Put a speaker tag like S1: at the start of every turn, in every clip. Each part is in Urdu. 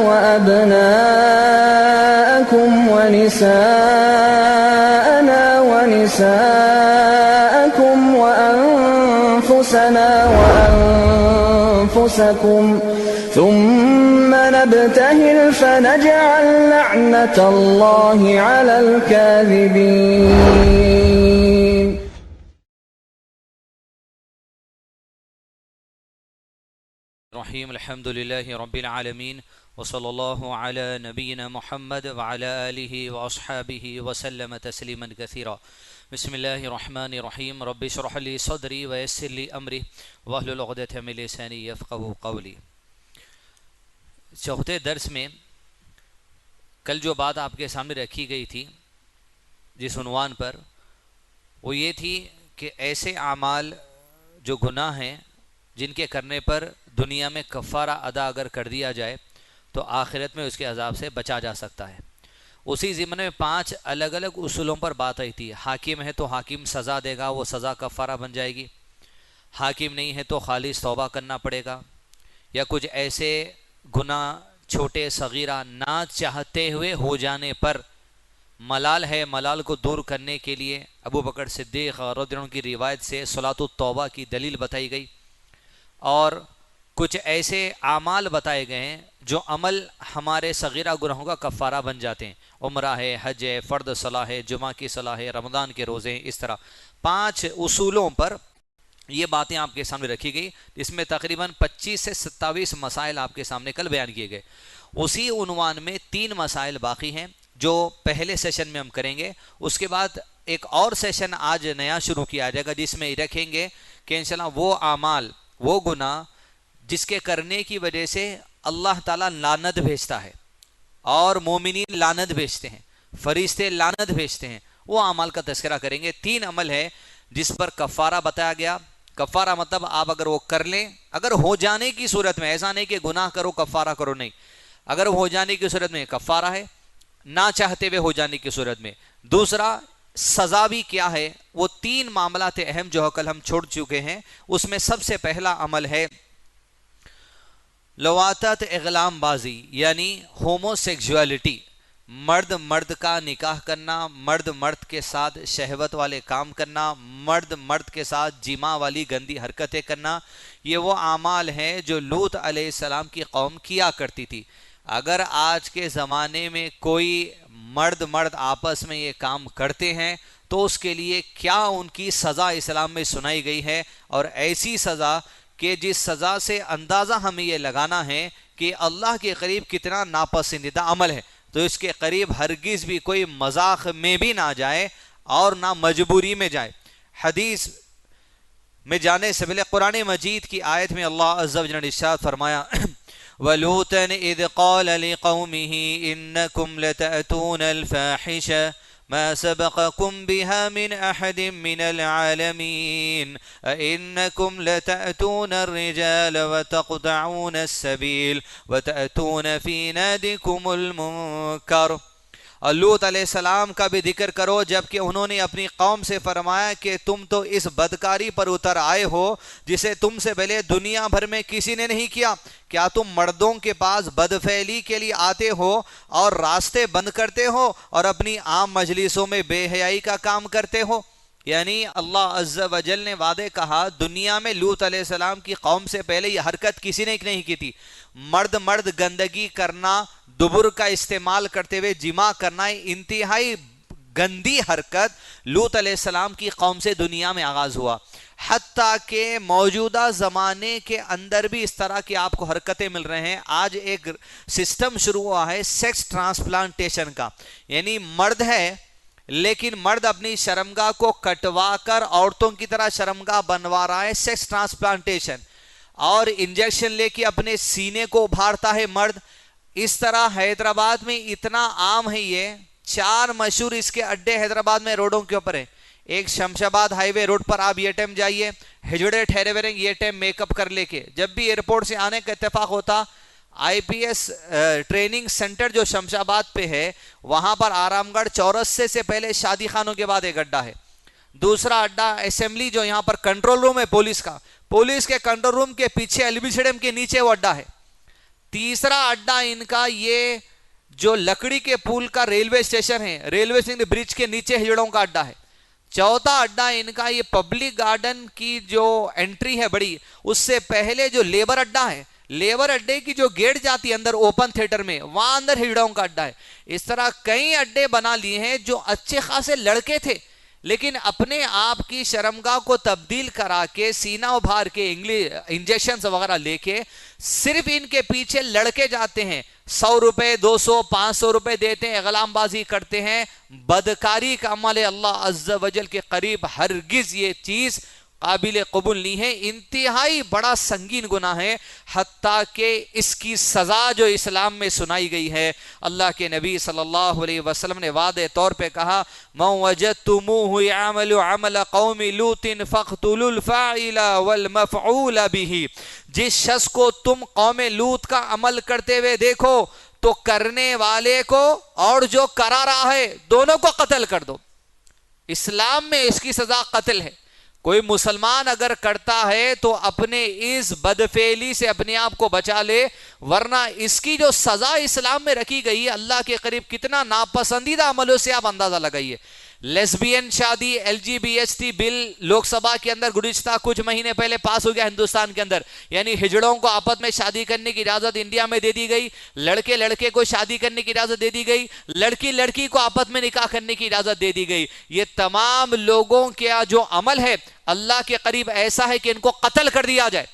S1: وأبناءكم ونساءنا ونساءكم وأنفسنا وأنفسكم ثم نبتهل فنجعل لعنة الله على الكاذبين.
S2: الرحيم الحمد لله رب العالمين وصلى الله على نبينا محمد وعلى آله وأصحابه وسلم تسليما كثيرا. بسم الله الرحمن الرحيم. رب اشرح لي صدري ويسر لي أمري واحلل عقدة من لساني يفقهوا قولي. چوتھے درس میں کل جو بات آپ کے سامنے رکھی گئی تھی جس عنوان پر، وہ یہ تھی کہ ایسے اعمال جو گناہ ہیں جن کے کرنے پر دنیا میں کفارہ ادا اگر کر دیا جائے تو آخرت میں اس کے عذاب سے بچا جا سکتا ہے. اسی ضمن میں 5 الگ الگ اصولوں پر بات آئی تھی. حاکم ہے تو حاکم سزا دے گا، وہ سزا کفارہ بن جائے گی. حاکم نہیں ہے تو خالص توبہ کرنا پڑے گا. یا کچھ ایسے گناہ چھوٹے صغیرہ نہ چاہتے ہوئے ہو جانے پر ملال ہے، ملال کو دور کرنے کے لیے ابو بکر صدیق رضی اللہ عنہ کی روایت سے صلاۃ التوبہ کی دلیل بتائی گئی. اور کچھ ایسے اعمال بتائے گئے ہیں جو عمل ہمارے صغیرہ گناہوں کا کفارہ بن جاتے ہیں. عمرہ ہے، حج ہے، فرض صلاح ہے، جمعہ کی صلاح ہے، رمضان کے روزے ہیں. اس طرح 5 اصولوں پر یہ باتیں آپ کے سامنے رکھی گئی، جس میں تقریباً 25 سے 27 مسائل آپ کے سامنے کل بیان کیے گئے. اسی عنوان میں 3 مسائل باقی ہیں جو پہلے سیشن میں ہم کریں گے. اس کے بعد ایک اور سیشن آج نیا شروع کیا جائے گا جس میں رکھیں گے کہ انشاءاللہ وہ اعمال، وہ گناہ جس کے کرنے کی وجہ سے اللہ تعالیٰ لعنت بھیجتا ہے اور مومنین لعنت بھیجتے ہیں، فرشتے لعنت بھیجتے ہیں، وہ اعمال کا تذکرہ کریں گے. 3 عمل ہے جس پر کفارہ بتایا گیا. کفارہ مطلب آپ اگر وہ کر لیں، اگر ہو جانے کی صورت میں، ایسا نہیں کہ گناہ کرو کفارہ کرو، نہیں، اگر ہو جانے کی صورت میں کفارہ ہے، نہ چاہتے ہوئے ہو جانے کی صورت میں. دوسرا سزا بھی کیا ہے. وہ 3 معاملات اہم جو کل ہم چھوڑ چکے ہیں. اس میں سب سے پہلا عمل ہے لواطت اغلام بازی، یعنی ہومو سیکسولیٹی. مرد مرد کا نکاح کرنا، مرد مرد کے ساتھ شہوت والے کام کرنا، مرد مرد کے ساتھ جماع والی گندی حرکتیں کرنا. یہ وہ اعمال ہیں جو لوط علیہ السلام کی قوم کیا کرتی تھی. اگر آج کے زمانے میں کوئی مرد مرد آپس میں یہ کام کرتے ہیں تو اس کے لیے کیا ان کی سزا اسلام میں سنائی گئی ہے، اور ایسی سزا کہ جس سزا سے اندازہ ہمیں یہ لگانا ہے کہ اللہ کے قریب کتنا ناپسندیدہ عمل ہے. تو اس کے قریب ہرگز بھی کوئی مذاق میں بھی نہ جائے اور نہ مجبوری میں جائے. حدیث میں جانے سے پہلے قرآن مجید کی آیت میں اللہ عز و جل نے ارشاد فرمایا وَلُوطًا إِذْ قَالَ لِقَوْمِهِ إِنَّكُمْ لَتَأْتُونَ الْفَاحِشَةَ مَا سَبَقَكُمْ بِهَا مِنْ أَحَدٍ مِنَ الْعَالَمِينَ أَإِنَّكُمْ لَتَأْتُونَ الرِّجَالَ وَتَقْطَعُونَ السَّبِيلَ وَتَأْتُونَ فِي نَادِكُمُ الْمُنكَرَ. اور لوط علیہ السلام کا بھی ذکر کرو جبکہ انہوں نے اپنی قوم سے فرمایا کہ تم تو اس بدکاری پر اتر آئے ہو جسے تم سے پہلے دنیا بھر میں کسی نے نہیں کیا. کیا تم مردوں کے پاس بدفعلی کے لیے آتے ہو اور راستے بند کرتے ہو اور اپنی عام مجلسوں میں بے حیائی کا کام کرتے ہو. یعنی اللہ عز و جل نے وعدے کہا دنیا میں لوط علیہ السلام کی قوم سے پہلے یہ حرکت کسی نے نہیں کی تھی. مرد مرد گندگی کرنا، دبر کا استعمال کرتے ہوئے جماع کرنا، انتہائی گندی حرکت لوط علیہ السلام کی قوم سے دنیا میں آغاز ہوا. حتیٰ کہ موجودہ زمانے کے اندر بھی اس طرح کی آپ کو حرکتیں مل رہے ہیں. آج ایک سسٹم شروع ہوا ہے سیکس ٹرانسپلانٹیشن کا. یعنی مرد ہے لیکن مرد اپنی شرمگاہ کو کٹوا کر عورتوں کی طرح شرمگاہ بنوا رہا ہے، سیکس ٹرانسپلانٹیشن. اور انجیکشن لے کے اپنے سینے کو ابھارتا ہے مرد. اس طرح حیدرآباد میں اتنا عام ہے. یہ 4 مشہور اس کے اڈے حیدرآباد میں روڈوں کے اوپر ہے. ایک شمشاباد ہائی وے روڈ پر آپ یہ ٹائم جائیے، ہجڑے ٹھہرے ہوئے رہیں، یہ ٹائم میک اپ کر لے کے. جب بھی ایئرپورٹ سے آنے کا اتفاق ہوتا، آئی پی ایس ٹریننگ سینٹر جو شمشاباد پہ ہے وہاں پر آرام گڑھ چورسے سے پہلے شادی خانوں کے بعد ایک اڈا ہے. دوسرا اڈا اسمبلی جو یہاں پر کنٹرول روم ہے پولیس کا، پولیس کے کنٹرول روم کے پیچھے ایل بی اسٹیڈیم کے نیچے وہ اڈا ہے. تیسرا اڈا ان کا یہ جو لکڑی کے پول کا ریلوے اسٹیشن ہے، ریلوے اسٹیشن برج کے نیچے ہجڑوں کا اڈا ہے۔ چوتھا اڈا ان کا یہ پبلک گارڈن کی جو انٹری ہے بڑی، اس سے پہلے جو لیبر اڈا ہے، لیبر اڈے کی جو گیٹ جاتی ہے اندر اوپن تھیٹر میں، وہاں اندر ہجڑوں کا اڈا ہے۔ اس طرح کئی اڈے بنا لیے ہیں جو اچھے خاصے لڑکے تھے، لیکن اپنے آپ کی شرمگاہ کو تبدیل کرا کے سینہ ابھار کے انجیکشنز وغیرہ لے کے صرف ان کے پیچھے لڑکے جاتے ہیں، 100 روپے 200 500 روپے دیتے ہیں، اغلام بازی کرتے ہیں۔ بدکاری کا عمل ہے، اللہ عز و جل کے قریب ہرگز یہ چیز قابل قبول نہیں ہے، انتہائی بڑا سنگین گناہ ہے، حتیٰ کہ اس کی سزا جو اسلام میں سنائی گئی ہے، اللہ کے نبی صلی اللہ علیہ وسلم نے واضح طور پہ کہا مَن وَجَدْتُمُوهُ يَعْمَلُ عَمَلَ قَوْمِ لُوطٍ فَاقْتُلُوا الْفَاعِلَ وَالْمَفْعُولَ بِهِ، جس شخص کو تم قوم لوط کا عمل کرتے ہوئے دیکھو تو کرنے والے کو اور جو کرا رہا ہے دونوں کو قتل کر دو۔ اسلام میں اس کی سزا قتل ہے۔ کوئی مسلمان اگر کرتا ہے تو اپنے اس بدفعلی سے اپنے آپ کو بچا لے، ورنہ اس کی جو سزا اسلام میں رکھی گئی ہے اللہ کے قریب کتنا ناپسندیدہ عملوں سے آپ اندازہ لگائیے۔ لیسبین شادی، L G B H T bill Lok Sabha کے اندر گزشتہ کچھ مہینے پہلے پاس ہو گیا ہندوستان کے اندر، یعنی ہجڑوں کو آپس میں شادی کرنے کی اجازت انڈیا میں دے دی گئی، لڑکے لڑکے کو شادی کرنے کی اجازت دے دی گئی، لڑکی لڑکی کو آپس میں نکاح کرنے کی اجازت دے دی گئی۔ یہ تمام لوگوں کا جو عمل ہے اللہ کے قریب ایسا ہے کہ ان کو قتل کر دیا جائے،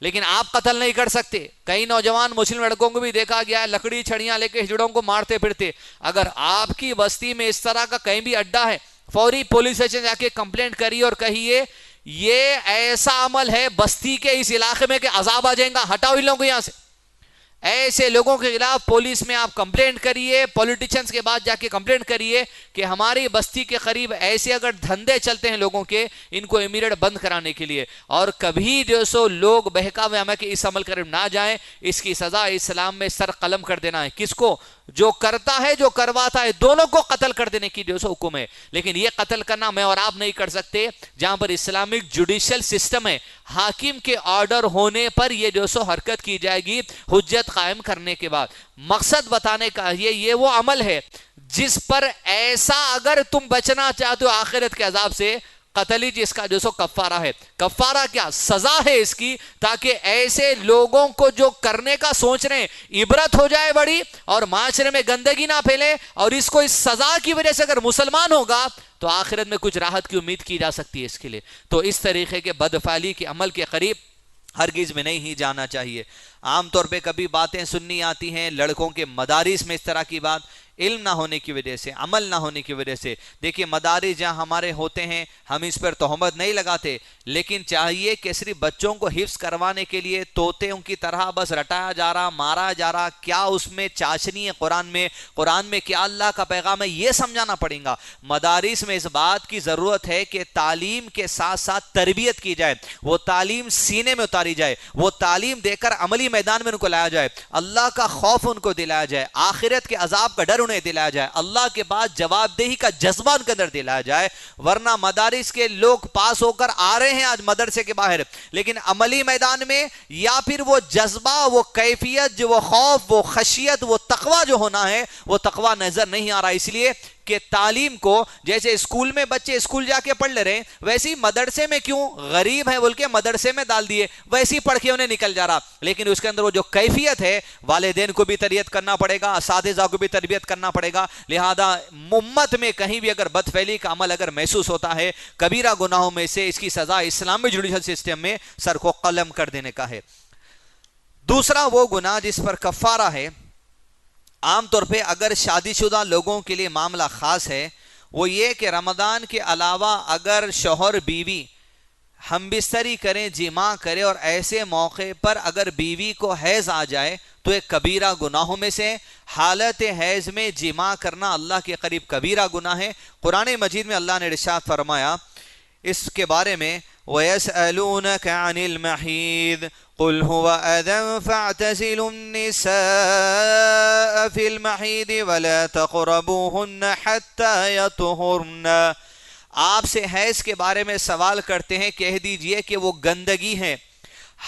S2: لیکن آپ قتل نہیں کر سکتے۔ کئی نوجوان مسلم لڑکوں کو بھی دیکھا گیا ہے لکڑی چھڑیاں لے کے ہجڑوں کو مارتے پھرتے۔ اگر آپ کی بستی میں اس طرح کا کہیں بھی اڈا ہے، فوری پولیس اسٹیشن جا کے کمپلینٹ کریے اور کہیے یہ ایسا عمل ہے بستی کے اس علاقے میں کہ عذاب آ جائے گا، ہٹاؤ ان لوگوں کو یہاں سے۔ ایسے لوگوں کے خلاف پولیس میں آپ کمپلینٹ کریے، پولیٹیشنز کے بعد جا کے کمپلینٹ کریے کہ ہماری بستی کے قریب ایسے اگر دھندے چلتے ہیں لوگوں کے، ان کو امیڈیٹ بند کرانے کے لیے، اور کبھی جو سو لوگ بہکاوے ہمیں کہ اس عمل قریب نہ جائیں۔ اس کی سزا اسلام میں سر قلم کر دینا ہے۔ کس کو؟ جو کرتا ہے جو کرواتا ہے، دونوں کو قتل کر دینے کی جو سو حکم ہے۔ لیکن یہ قتل کرنا میں اور آپ نہیں کر سکتے، جہاں پر اسلامک جوڈیشل سسٹم ہے، حاکم کے آرڈر ہونے پر یہ جو سو حرکت کی جائے گی حجت قائم کرنے کے بعد۔ مقصد بتانے کا یہ وہ عمل ہے جس پر ایسا اگر تم بچنا چاہتے ہو آخرت کے عذاب سے، قتل ہی جس کا جو سو کفارہ ہے۔ کفارہ کیا؟ سزا ہے اس کی، تاکہ ایسے لوگوں کو جو کرنے کا سوچ رہے ہیں عبرت ہو جائے بڑی، اور معاشرے میں گندگی نہ پھیلے، اور اس کو اس سزا کی وجہ سے اگر مسلمان ہوگا تو آخرت میں کچھ راحت کی امید کی جا سکتی ہے اس کے لیے۔ تو اس طریقے کے بدفعلی کے عمل کے قریب ہرگز میں نہیں ہی جانا چاہیے۔ عام طور پہ کبھی باتیں سننی آتی ہیں لڑکوں کے مدارس میں اس طرح کی بات، علم نہ ہونے کی وجہ سے، عمل نہ ہونے کی وجہ سے۔ دیکھیے مدارس جہاں ہمارے ہوتے ہیں ہم اس پر تہمت نہیں لگاتے، لیکن چاہیے کہ صرف بچوں کو حفظ کروانے کے لیے طوطوں کی طرح بس رٹایا جا رہا، مارا جا رہا، کیا اس میں چاشنی ہے قرآن میں کیا اللہ کا پیغام ہے، یہ سمجھانا پڑے گا۔ مدارس میں اس بات کی ضرورت ہے کہ تعلیم کے ساتھ ساتھ تربیت کی جائے، وہ تعلیم سینے میں اتاری جائے، وہ تعلیم دے کر عملی میدان میں ان کو لایا جائے، اللہ کا خوف ان کو دلایا جائے، آخرت کے عذاب کا ڈر انہیں دلایا جائے، اللہ کے بعد جواب دہی کا جذبہ ان کے اندر دلایا جائے۔ ورنہ مدارس کے لوگ پاس ہو کر آ رہے ہیں آج مدرسے کے باہر، لیکن عملی میدان میں یا پھر وہ جذبہ، وہ کیفیت، جو وہ خوف، وہ خشیت، وہ تقوی جو ہونا ہے وہ تقوی نظر نہیں آ رہا۔ اس لیے کہ تعلیم کو جیسے اسکول میں بچے اسکول جا کے پڑھ لے رہے ہیں، ویسے ہی مدرسے میں کیوں غریب ہے بول کے مدرسے میں ڈال دیے، ویسے ہی پڑھ کے انہیں نکل جا رہا، لیکن اس کے اندر وہ جو کیفیت ہے والدین کو بھی تربیت کرنا پڑے گا، اساتذہ کو بھی تربیت کرنا پڑے گا۔ لہذا امت میں کہیں بھی اگر بدفعلی کا عمل اگر محسوس ہوتا ہے، کبیرہ گناہوں میں سے اس کی سزا اسلامی جوڈیشل سسٹم میں سر کو قلم کر دینے کا ہے۔ دوسرا وہ گناہ جس پر کفارہ ہے، عام طور پہ اگر شادی شدہ لوگوں کے لیے معاملہ خاص ہے، وہ یہ کہ رمضان کے علاوہ اگر شوہر بیوی ہم بستری کریں، جماع کریں، اور ایسے موقع پر اگر بیوی کو حیض آ جائے تو ایک کبیرہ گناہوں میں سے حالت حیض میں جماع کرنا اللہ کے قریب کبیرہ گناہ ہے۔ قرآن مجید میں اللہ نے ارشاد فرمایا اس کے بارے میں وَيَسْأَلُونَكَ عَنِ الْمَحِيضِ قُلْ هُوَ أَذًى فَاعْتَزِلُوا النِّسَاءَ فِي الْمَحِيضِ وَلَا تَقْرَبُوهُنَّ حَتَّى يَطْهُرْنَ۔ آپ سے حیض کے بارے میں سوال کرتے ہیں، کہہ دیجئے کہ وہ گندگی ہے،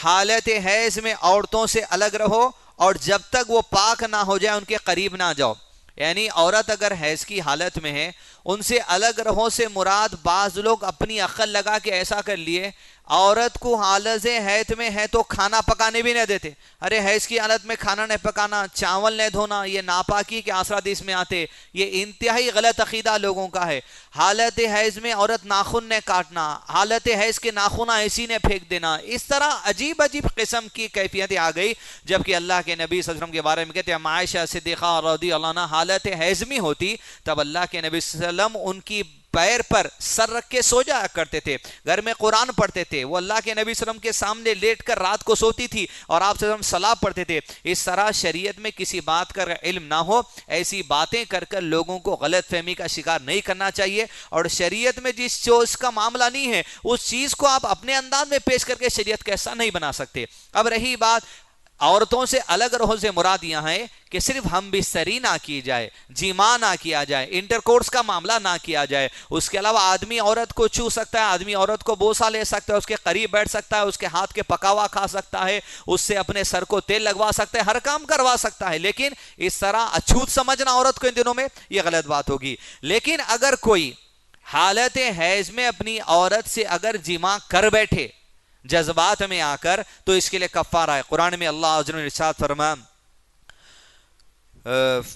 S2: حالت حیض میں عورتوں سے الگ رہو اور جب تک وہ پاک نہ ہو جائے ان کے قریب نہ جاؤ. یعنی عورت اگر حیض کی حالت میں ہے، ان سے الگ رہو سے مراد بعض لوگ اپنی عقل لگا کے ایسا کر لیے، عورت کو حالت حیض میں ہے تو کھانا پکانے بھی نہیں دیتے. ارے حیض کی حالت میں کھانا نہیں پکانا، چاول نہیں دھونا، یہ ناپاکی کے اثرات اس میں آتے. یہ انتہائی غلط عقیدہ لوگوں کا ہے. حالت حیض میں عورت ناخن نے کاٹنا، حالت حیض کے ناخن ایسی نے پھینک دینا، اس طرح عجیب عجیب قسم کی کیفیتیں آ گئی. جبکہ اللہ کے نبی صلی اللہ علیہ وسلم کے بارے میں کہتے ہیں عائشہ صدیقہ رضی اللہ عنہا حالت حیض میں ہوتی تب اللہ کے نبی صلی اللہ علیہ وسلم ان کی پیر پر سر رکھ کے سو جایا کرتے تھے، گھر میں قرآن پڑھتے تھے. وہ اللہ کے نبی صلی اللہ علیہ وسلم کے سامنے لیٹ کر رات کو سوتی تھی اور آپ صلی اللہ علیہ وسلم سلام پڑھتے تھے. اس طرح شریعت میں کسی بات کا علم نہ ہو، ایسی باتیں کر کر لوگوں کو غلط فہمی کا شکار نہیں کرنا چاہیے. اور شریعت میں جس چیز کا معاملہ نہیں ہے اس چیز کو آپ اپنے انداز میں پیش کر کے شریعت کا حصہ نہیں بنا سکتے. اب رہی بات عورتوں سے الگ رہو سے مراد یہاں ہے کہ صرف ہم بستری نہ کی جائے، جیما نہ کیا جائے، انٹرکورس کا معاملہ نہ کیا جائے. اس کے علاوہ آدمی عورت کو چھو سکتا ہے، آدمی عورت کو بوسہ لے سکتا ہے، اس کے قریب بیٹھ سکتا ہے، اس کے ہاتھ کے پکاوا کھا سکتا ہے، اس سے اپنے سر کو تیل لگوا سکتا ہے، ہر کام کروا سکتا ہے. لیکن اس طرح اچھوت سمجھنا عورت کو ان دنوں میں یہ غلط بات ہوگی. لیکن اگر کوئی حالت حیض میں اپنی عورت سے اگر جماع کر بیٹھے جذبات میں آ کر تو اس کے لئے کفارہ ہے. قرآن میں اللہ عز و جل ارشاد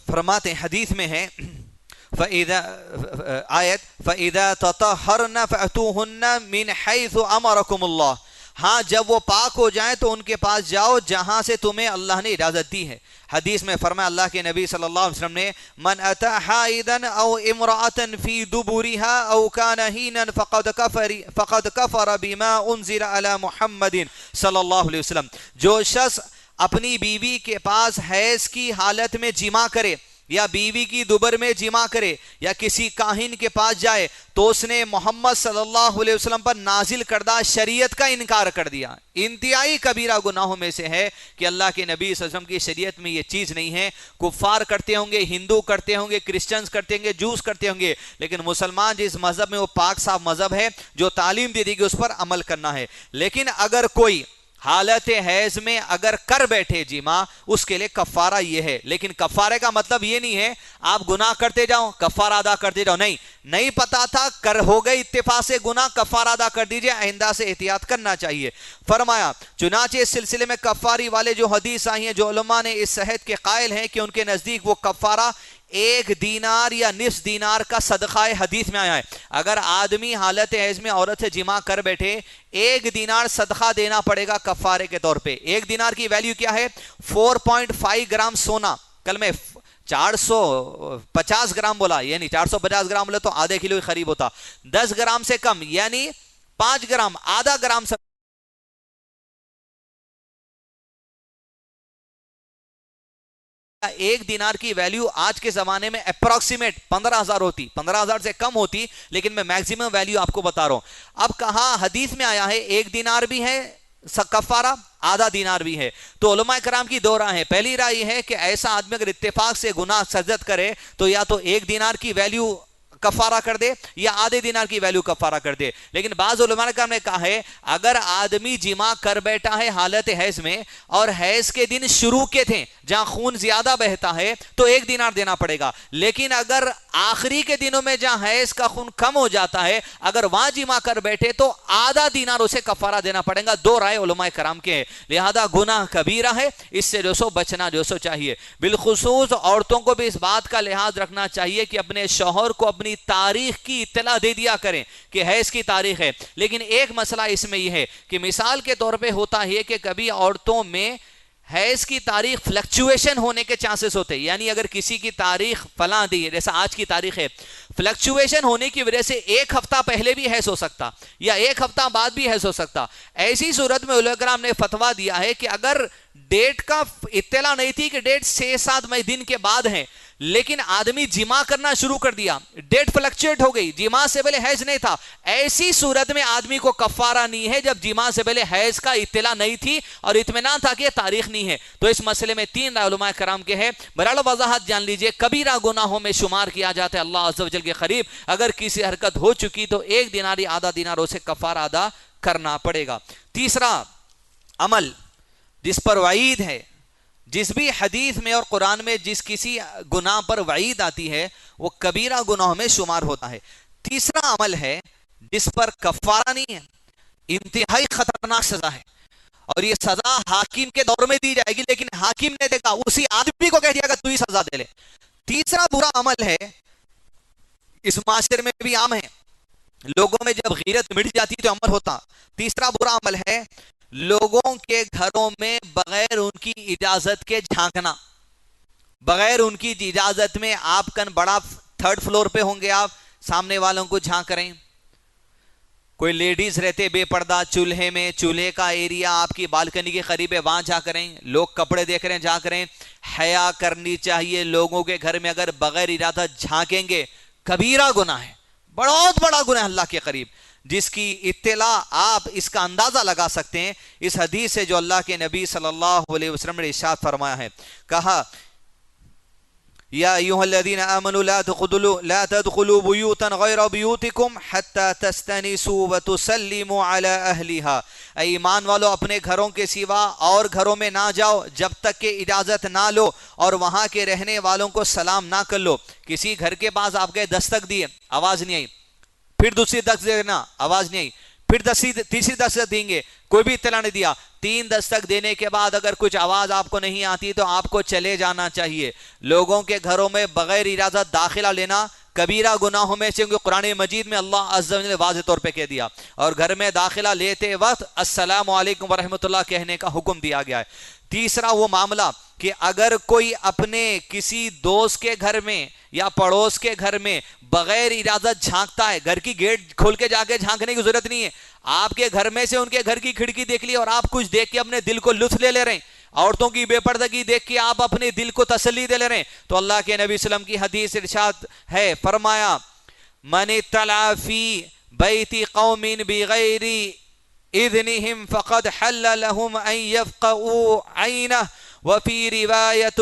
S2: فرماتے ہیں، حدیث میں ہے آیت فَإِذَا تَطَهَّرْنَ فَأْتُوهُنَّ مِنْ حَيْثُ أَمَرَكُمُ اللَّهُ. ہاں جب وہ پاک ہو جائیں تو ان کے پاس جاؤ جہاں سے تمہیں اللہ نے اجازت دی ہے. حدیث میں فرمایا اللہ کے نبی صلی اللہ علیہ وسلم نے من اتا حائدا او امرأة فی دبورها او کان ہینا فقد کفر بما انزل علی محمد صلی اللہ علیہ وسلم. جو شخص اپنی بیوی کے پاس حیض کی حالت میں جماع کرے یا بیوی کی دبر میں جماع کرے یا کسی کاہن کے پاس جائے تو اس نے محمد صلی اللہ علیہ وسلم پر نازل کردہ شریعت کا انکار کر دیا. انتہائی کبیرہ گناہوں میں سے ہے کہ اللہ کے نبی صلی اللہ علیہ وسلم کی شریعت میں یہ چیز نہیں ہے. کفار کرتے ہوں گے، ہندو کرتے ہوں گے، کرسچنز کرتے ہوں گے، جوس کرتے ہوں گے، لیکن مسلمان جس مذہب میں وہ پاک صاف مذہب ہے جو تعلیم دے دی گئی اس پر عمل کرنا ہے. لیکن اگر کوئی حالت حیض میں اگر کر بیٹھے جماع اس کے لئے کفارہ یہ ہے. لیکن کفارے کا مطلب یہ نہیں ہے آپ گناہ کرتے جاؤ کفارہ ادا کرتے جاؤ. نہیں پتا تھا کر ہو گئی اتفاق سے گناہ، کفارہ ادا کر دیجئے، آئندہ سے احتیاط کرنا چاہیے. فرمایا چنانچہ اس سلسلے میں کفاری والے جو حدیث آئی ہیں جو علماء نے اس صحت کے قائل ہیں کہ ان کے نزدیک وہ کفارہ 1 دینار یا نصف دینار کا صدقہ حدیث میں آیا ہے. اگر آدمی حالت حیض میں عورت سے جماع کر بیٹھے 1 دینار صدقہ دینا پڑے گا کفارے کے طور پہ. 1 دینار کی ویلیو کیا ہے؟ 4.5 گرام سونا. کل میں 450 گرام بولا، یعنی 450 گرام بولا تو آدھے کلو قریب ہوتا. 10 گرام سے کم یعنی 5 گرام، آدھا گرام سے 1 دینار کی ویلیو آج کے زمانے میں اپروکسیمیٹ 15,000 ہوتی، 15,000 سے کم ہوتی، لیکن میں میکسیمم ویلیو آپ کو بتا رہا ہوں. اب کہاں حدیث میں آیا ہے 1 دینار بھی ہے کفارہ، آدھا دینار بھی ہے. تو علماء کرام کی 2 رائے ہیں. پہلی رائے یہ ہے کہ ایسا آدمی اگر اتفاق سے گناہ سرزد کرے تو یا تو 1 دینار کی ویلیو کفارہ کر دے یا آدھے دینار کی ویلیو کفارہ کر دے. لیکن بعض علماء کرام نے کہا ہے اگر آدمی جماع کر بیٹھا ہے حالت حیض میں اور حیض کے دن شروع کے تھے جہاں خون زیادہ بہتا ہے تو 1 دینار دینا پڑے گا. لیکن اگر آخری کے دنوں میں جہاں حیض کا خون کم ہو جاتا ہے اگر وہاں جماع کر بیٹھے تو آدھا دینار اسے کفارہ دینا پڑے گا. 2 رائے علماء کرام کے ہیں. لہذا گناہ کبیرہ ہے، اس سے جو سو بچنا جو سو چاہیے. بالخصوص عورتوں کو بھی اس بات کا لحاظ رکھنا چاہیے کہ اپنے شوہر کو اپنی تاریخ کی اطلاع دے دیا کریں کہ حیض کی تاریخ ہے. لیکن ایک مسئلہ اس میں یہ ہے کہ مثال کے طور پہ ہوتا ہے کہ کبھی عورتوں میں حیض کی تاریخ فلکچویشن ہونے کے چانسز ہوتے ہیں. یعنی اگر کسی کی تاریخ فلاں دی ہے جیسا آج کی تاریخ ہے، فلکچویشن ہونے کی وجہ سے 1 ہفتہ پہلے بھی حیض ہو سکتا یا 1 ہفتہ بعد بھی حیض ہو سکتا. ایسی صورت میں علماء کرام نے فتویٰ دیا ہے کہ اگر ڈیٹ کا اطلاع نہیں تھی کہ ڈیٹ 6-7 دن کے بعد ہے لیکن آدمی جماع کرنا شروع کر دیا، ڈیٹ فلکچویٹ ہو گئی، جماع سے پہلے حیض نہیں تھا، ایسی صورت میں آدمی کو کفارہ نہیں ہے جب جماع سے پہلے حیض کا اطلاع نہیں تھی اور اطمینان تھا کہ یہ تاریخ نہیں ہے. تو اس مسئلے میں 3 رائے علماء کرام کے ہیں. بہرحال وضاحت جان لیجئے کبیرہ گناہوں میں شمار کیا جاتا ہے اللہ عز و جل کے قریب. اگر کسی حرکت ہو چکی تو 1 دینار یا آدھا دینار اسے کفارہ ادا کرنا پڑے گا. تیسرا عمل جس پر وعید ہے جس بھی حدیث میں اور قرآن میں جس کسی گناہ پر وعید آتی ہے وہ کبیرہ گناہوں میں شمار ہوتا ہے۔ تیسرا عمل ہے جس پر کفارہ نہیں ہے، انتہائی خطرناک سزا ہے، اور یہ سزا حاکم کے دور میں دی جائے گی، لیکن حاکم نے دیکھا اسی آدمی کو کہہ دیا کہ تو ہی سزا دے لے۔ تیسرا برا عمل ہے، اس معاشرے میں بھی عام ہے، لوگوں میں جب غیرت مٹ جاتی تو عمل ہوتا۔ تیسرا برا عمل ہے لوگوں کے گھروں میں بغیر ان کی اجازت کے جھانکنا، بغیر ان کی اجازت میں آپ کن بڑا 3rd فلور پہ ہوں گے، آپ سامنے والوں کو جھانک رہے ہیں، کوئی لیڈیز رہتے بے پردہ چولہے میں، چولہے کا ایریا آپ کی بالکنی کے قریب ہے، وہاں جھانک رہے ہیں، لوگ کپڑے دیکھ رہے ہیں جھانک رہے ہیں۔ حیا کرنی چاہیے، لوگوں کے گھر میں اگر بغیر اجازت جھانکیں گے کبیرہ گناہ ہے، بہت بڑا گناہ ہے اللہ کے قریب، جس کی اطلاع آپ اس کا اندازہ لگا سکتے ہیں اس حدیث سے جو اللہ کے نبی صلی اللہ علیہ وسلم نے ارشاد فرمایا ہے۔ کہا یا ایھا الذین آمنوا لا تدخلوا بیوتا غیر بیوتکم حتی تستأنسوا وتسلموا علی اہلہا، اے ایمان والو اپنے گھروں کے سوا اور گھروں میں نہ جاؤ جب تک کہ اجازت نہ لو اور وہاں کے رہنے والوں کو سلام نہ کر لو۔ کسی گھر کے پاس آپ گئے، دستک دیے، آواز نہیں آئی، پھر دوسری دستک دینا، آواز نہیں آئی، پھر تیسری دستک دیں گے، کوئی بھی اطلاع نہیں دیا، 3 دستک دینے کے بعد اگر کچھ آواز آپ کو نہیں آتی تو آپ کو چلے جانا چاہیے۔ لوگوں کے گھروں میں بغیر اجازت داخلہ لینا کبیرہ گناہوں میں سے، کیونکہ قرآن مجید میں اللہ عز و جل نے واضح طور پہ کہہ دیا، اور گھر میں داخلہ لیتے وقت السلام علیکم ورحمۃ اللہ کہنے کا حکم دیا گیا ہے۔ تیسرا وہ معاملہ کہ اگر کوئی اپنے کسی دوست کے گھر میں یا پڑوس کے گھر میں بغیر اجازت جھانکتا ہے، گھر کی گیٹ کھول کے جا کے جھانکنے کی ضرورت نہیں ہے، آپ کے گھر میں سے ان کے گھر کی کھڑکی دیکھ لی اور آپ کچھ دیکھ کے اپنے دل کو لطف لے رہے ہیں، عورتوں کی بے پردگی دیکھ کے آپ اپنے دل کو تسلی دے لے رہے ہیں، تو اللہ کے نبی صلی اللہ علیہ وسلم کی حدیث ارشاد ہے، فرمایا من اطلع فی بیت قوم بغیر اذنہم فقد حل لهم ان يفقعوا عینہ وفی روایت